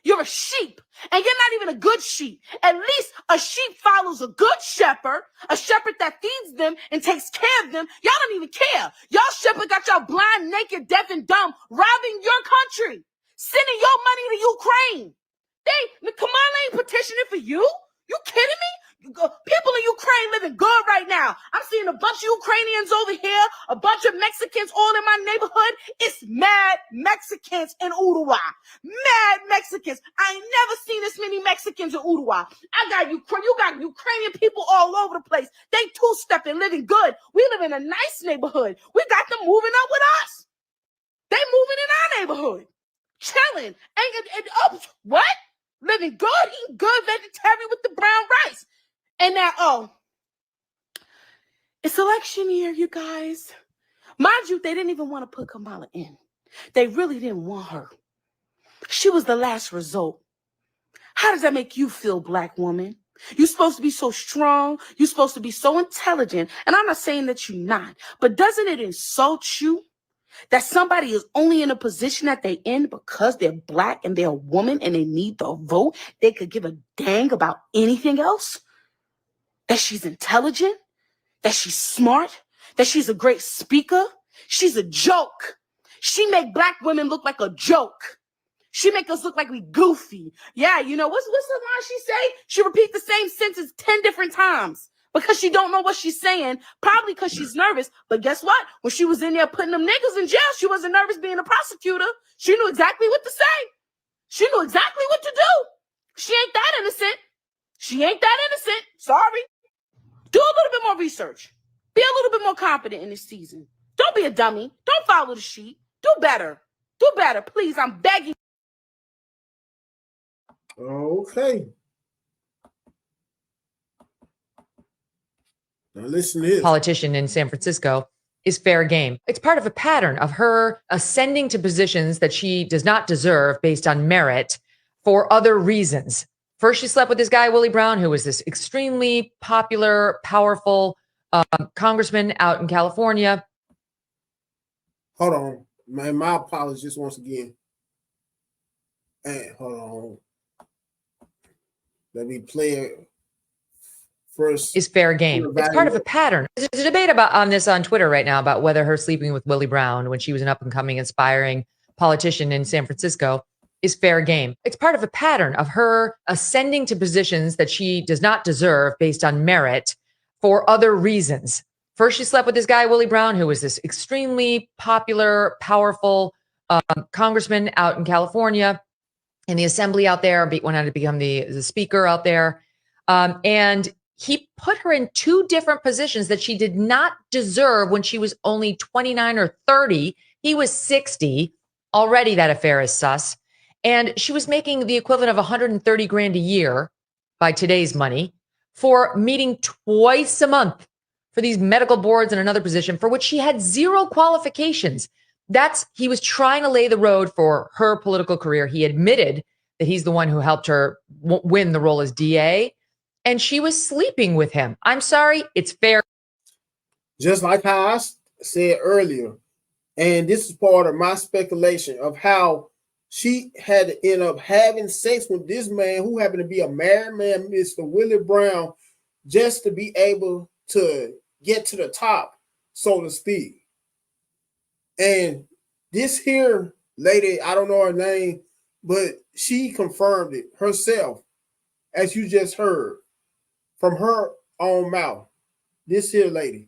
You're a sheep, and you're not even a good sheep. At least a sheep follows a good shepherd, a shepherd that feeds them and takes care of them. Y'all don't even care. Y'all shepherd got y'all blind, naked, deaf, and dumb, robbing your country, sending your money to Ukraine. Kamala ain't petitioning for you. You kidding me? People in Ukraine living good right now. I'm seeing a bunch of Ukrainians over here, a bunch of Mexicans all in my neighborhood. It's mad Mexicans in Uruguay. Mad Mexicans. I ain't never seen this many Mexicans in Uruguay. You got Ukrainian people all over the place. They two-stepping, living good. We live in a nice neighborhood. We got them moving up with us. They moving in our neighborhood. Chilling. What? Living good, eating good, vegetarian with the brown rice. And now, it's election year, you guys. Mind you, they didn't even want to put Kamala in. They really didn't want her. She was the last result. How does that make you feel, black woman? You're supposed to be so strong. You're supposed to be so intelligent. And I'm not saying that you're not. But doesn't it insult you that somebody is only in a position that they're in because they're black and they're a woman and they need the vote? They could give a dang about anything else? That she's intelligent, that she's smart, that she's a great speaker. She's a joke. She make black women look like a joke. She make us look like we goofy. Yeah, you know, what's the line she say? She repeat the same sentence 10 different times because she don't know what she's saying, probably because she's nervous. But guess what? When she was in there putting them niggas in jail, she wasn't nervous being a prosecutor. She knew exactly what to say. She knew exactly what to do. She ain't that innocent. She ain't that innocent. Sorry. Do a little bit more research. Be a little bit more confident in this season. Don't be a dummy. Don't follow the sheep. Do better. Do better. Please, I'm begging. Okay. Now listen to this. Politician in San Francisco is fair game. It's part of a pattern of her ascending to positions that she does not deserve based on merit for other reasons. First, she slept with this guy, Willie Brown, who was this extremely popular, powerful congressman out in California. Hold on, man. My apologies once again. Hey, hold on. Let me play it first. Is fair game. It's part of a pattern. There's a debate on this on Twitter right now about whether her sleeping with Willie Brown when she was an up-and-coming, inspiring politician in San Francisco is fair game. It's part of a pattern of her ascending to positions that she does not deserve based on merit for other reasons. First, she slept with this guy, Willie Brown, who was this extremely popular, powerful congressman out in California, in the assembly out there, went on to become the speaker out there. And he put her in two different positions that she did not deserve when she was only 29 or 30. He was 60. Already that affair is sus. And she was making the equivalent of 130 grand a year by today's money for meeting twice a month for these medical boards and another position for which she had zero qualifications. He was trying to lay the road for her political career. He admitted that he's the one who helped her win the role as DA, and she was sleeping with him. I'm sorry, it's fair. Just like how I said earlier, and this is part of my speculation of how she had to end up having sex with this man who happened to be a married man, Mr. Willie Brown, just to be able to get to the top, so to speak. And this here lady, I don't know her name, but she confirmed it herself, as you just heard from her own mouth. This here lady.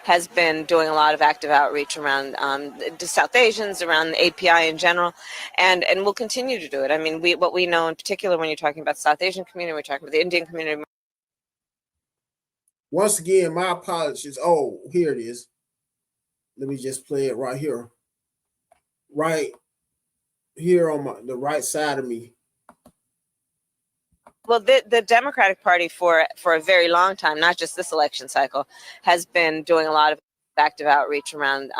Has been doing a lot of active outreach around South Asians, around the API in general, and will continue to do it. I mean, what we know in particular when you're talking about the South Asian community, we're talking about the Indian community. Once again, my apologies. Oh, here it is. Let me just play it right here. Right here on the right side of me. Well, the Democratic Party for a very long time, not just this election cycle, has been doing a lot of active outreach around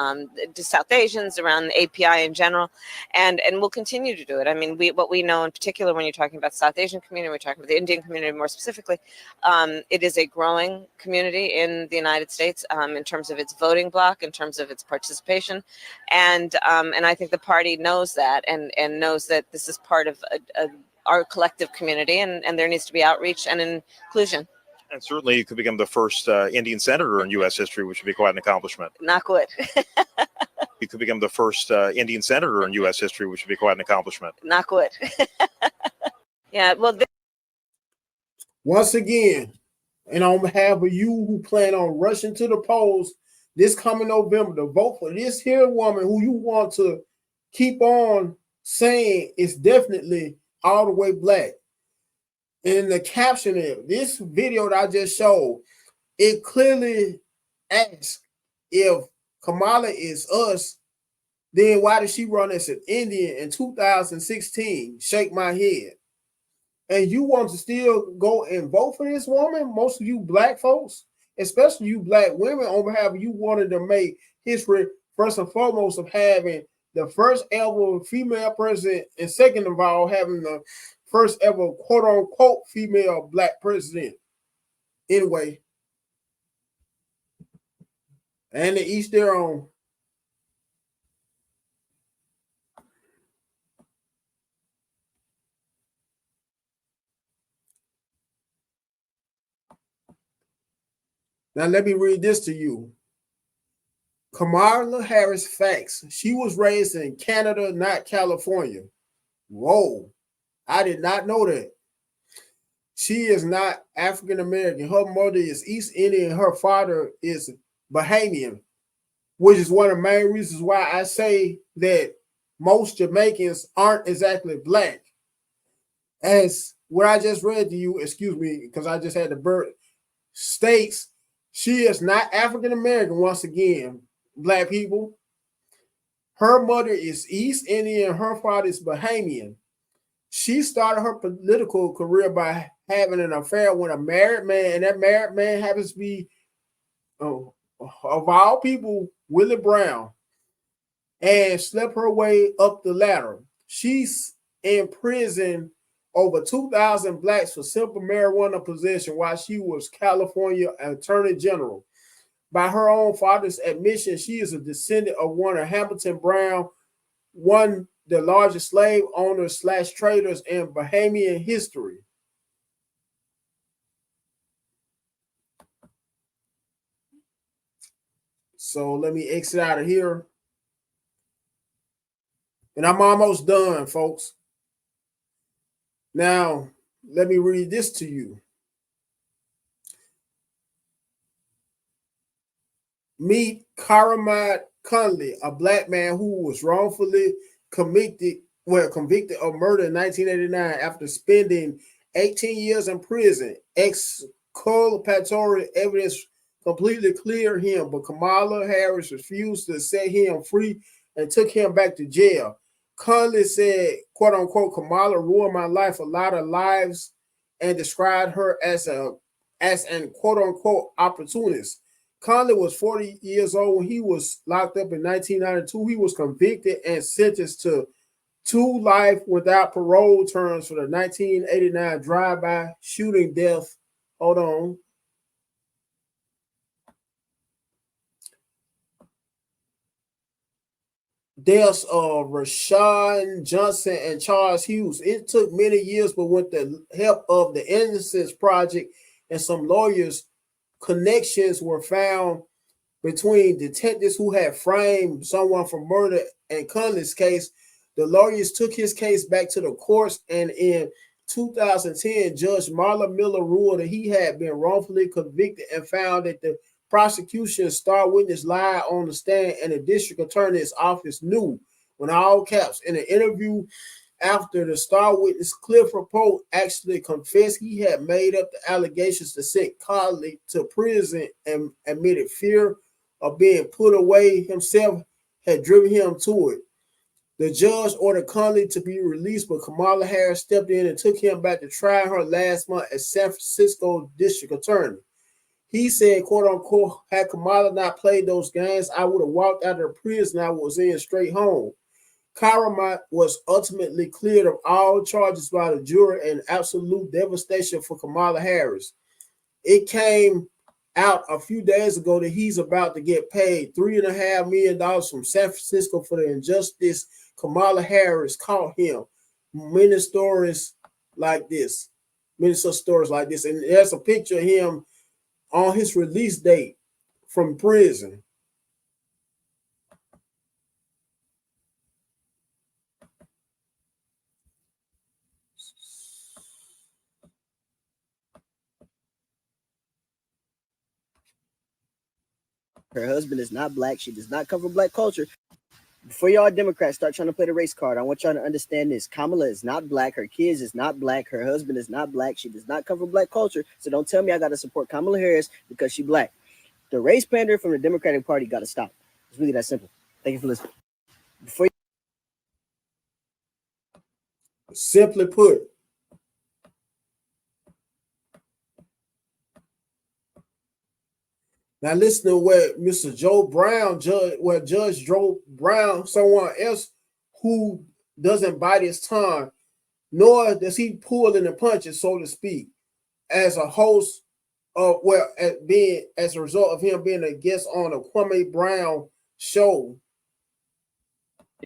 South Asians, around the API in general, and will continue to do it. I mean, what we know in particular when you're talking about the South Asian community, we're talking about the Indian community more specifically, it is a growing community in the United States in terms of its voting bloc, in terms of its participation, and I think the party knows that and knows that this is part of our collective community, and there needs to be outreach and inclusion. And certainly you could become the first Indian senator in U.S. history, which would be quite an accomplishment. Not good. You could become the first Indian senator in U.S. history, which would be quite an accomplishment. Not good. Yeah, well. Once again, and on behalf of you who plan on rushing to the polls this coming November to vote for this here woman who you want to keep on saying is definitely all the way black. In the caption of this video that I just showed, it clearly asks if Kamala is us, then why did she run as an Indian in 2016? Shake my head. And you want to still go and vote for this woman? Most of you black folks, especially you black women, on behalf of you wanted to make history first and foremost of having the first ever female president, and second of all, having the first ever quote unquote female black president. Anyway, and to each their own. Now let me read this to you. Kamala Harris facts. She was raised in Canada, not California. Whoa, I did not know that. She is not African American. Her mother is East Indian. Her father is Bahamian, which is one of the main reasons why I say that most Jamaicans aren't exactly black. As what I just read to you, excuse me, because I just had the birth, states she is not African American once again, black people. Her mother is East Indian, her father is Bahamian. She started her political career by having an affair with a married man, and that married man happens to be, of all people, Willie Brown, and slept her way up the ladder. She's in prison over 2,000 blacks for simple marijuana possession while she was California Attorney General. By her own father's admission, she is a descendant of one of Hamilton Brown, one the largest slave owners / traders in Bahamian history. So let me exit out of here. And I'm almost done, folks. Now, let me read this to you. Meet Karamat Conley, a black man who was wrongfully convicted of murder in 1989 after spending 18 years in prison. Exculpatory evidence completely cleared him, but Kamala Harris refused to set him free and took him back to jail. Conley said, quote unquote, Kamala ruined my life, a lot of lives, and described her as an quote unquote opportunist. Conley was 40 years old when he was locked up in 1992. He was convicted and sentenced to 2 life without parole terms for the 1989 drive-by shooting death. Hold on. Deaths of Rashawn Johnson and Charles Hughes. It took many years, but with the help of the Innocence Project and some lawyers, connections were found between detectives who had framed someone for murder and Conley's case. The lawyers took his case back to the courts, and in 2010, Judge Marla Miller ruled that he had been wrongfully convicted and found that the prosecution's star witness lied on the stand, and the district attorney's office knew, in all caps, in an interview after the star witness Clifford Pope actually confessed he had made up the allegations to send Conley to prison and admitted fear of being put away himself had driven him to it. The judge ordered Conley to be released, but Kamala Harris stepped in and took him back to try her last month as San Francisco district attorney. He said, quote unquote, had Kamala not played those games, I would have walked out of the prison I was in straight home. Karamat was ultimately cleared of all charges by the jury, and absolute devastation for Kamala Harris. It came out a few days ago that he's about to get paid $3.5 million from San Francisco for the injustice Kamala Harris caught him. Many stories like this. And there's a picture of him on his release date from prison. Her husband is not black. She does not come from black culture. Before y'all Democrats start trying to play the race card, I want y'all to understand this. Kamala is not black. Her kids is not black. Her husband is not black. She does not come from black culture. So don't tell me I got to support Kamala Harris because she black. The race pander from the Democratic Party got to stop. It's really that simple. Thank you for listening. Simply put, now listen to what Mr. Joe Brown, Judge Joe Brown, someone else who doesn't bite his tongue, nor does he pull in the punches, so to speak, as a host of, as a result of him being a guest on a Kwame Brown show.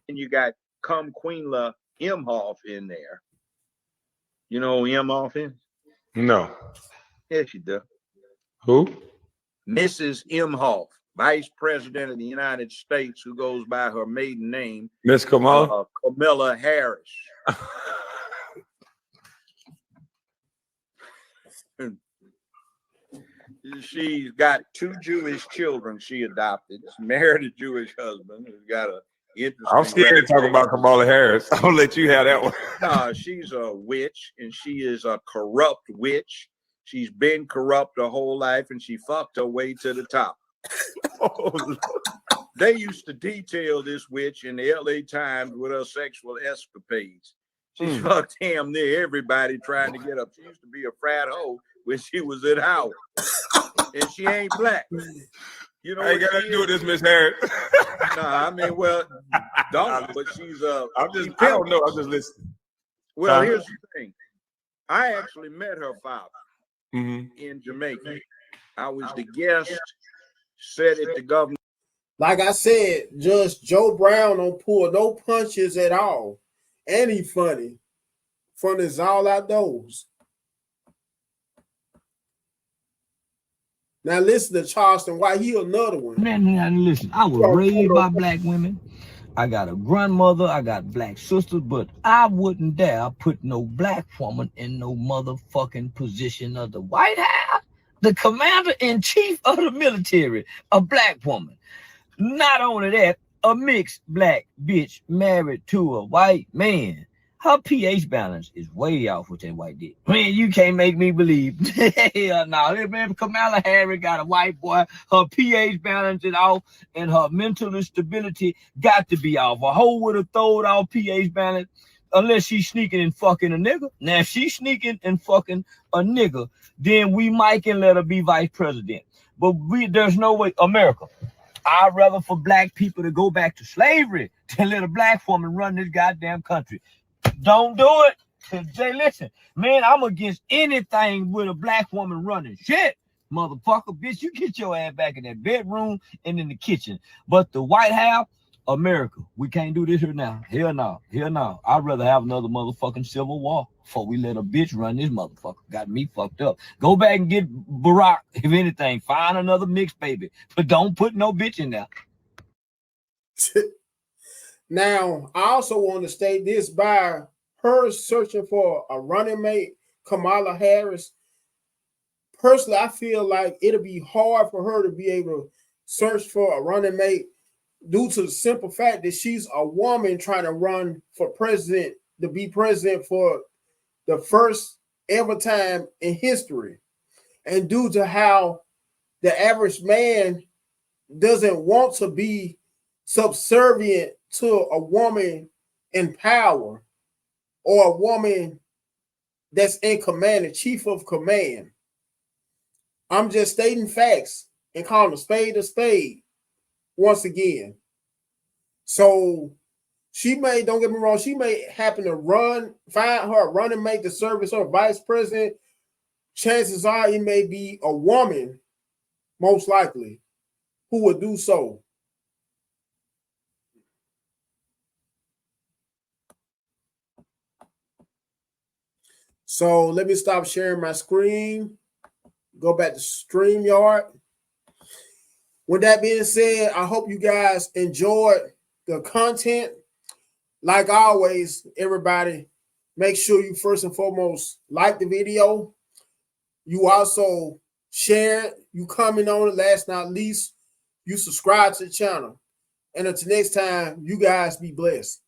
And you got Queenla Imhoff in there. You know who Imhoff is? No. Yes, you do. Who? Mrs. Imhoff, Vice President of the United States, who goes by her maiden name, Miss Kamala? Kamala Harris. She's got 2 Jewish children she adopted. She married a Jewish husband who's got a interesting. I'm scared to talk about Kamala Harris. I'll let you have that one. No, she's a witch, and she is a corrupt witch. She's been corrupt her whole life, and she fucked her way to the top. They used to detail this witch in the LA Times with her sexual escapades. She fucked damn near everybody trying to get up. She used to be a frat hoe when she was at Howard. And she ain't black. You know, I ain't got to do with this, Miss Harris. Nah, I mean, well, don't, but she's I don't know. I'm just listening. Well, here's the thing. I actually met her father in Jamaica. I was the guest, said at the governor. Like I said, Judge Joe Brown don't pull no punches at all. And he funny. Fun is all outdoors. Now listen to Charleston White. He another one. Man, listen, I was raised by black women. I got a grandmother, I got black sisters, but I wouldn't dare put no black woman in no motherfucking position of the White House. The commander-in-chief of the military, a black woman. Not only that, a mixed black bitch married to a white man. Her pH balance is way off with that white dick. Man, you can't make me believe. Hell no. Man, Kamala Harris got a white boy. Her pH balance is off, and her mental stability got to be off. A hoe would have thrown off pH balance unless she's sneaking and fucking a nigga. Now, if she's sneaking and fucking a nigga, then we might can let her be vice president. But there's no way. America, I'd rather for black people to go back to slavery than let a black woman run this goddamn country. Don't do it. Jay, listen, man, I'm against anything with a black woman running shit. Motherfucker, bitch, you get your ass back in that bedroom and in the kitchen. But the White House, America, we can't do this here now. Hell no. Hell no. I'd rather have another motherfucking civil war before we let a bitch run this motherfucker. Got me fucked up. Go back and get Barack, if anything. Find another mixed baby. But don't put no bitch in there. Now, I also want to state this by her searching for a running mate, Kamala Harris. Personally, I feel like it'll be hard for her to be able to search for a running mate due to the simple fact that she's a woman trying to run for president, to be president for the first ever time in history. And due to how the average man doesn't want to be subservient to a woman in power or a woman that's in command, the chief of command. I'm just stating facts and calling a spade once again. So she may, don't get me wrong, she may happen to find her running mate to serve as her vice president. Chances are it may be a woman, most likely, who would do so. So let me stop sharing my screen. Go back to StreamYard. With that being said, I hope you guys enjoyed the content. Like always, everybody, make sure you first and foremost like the video. You also share it. You comment on it. Last but not least, you subscribe to the channel. And until next time, you guys be blessed.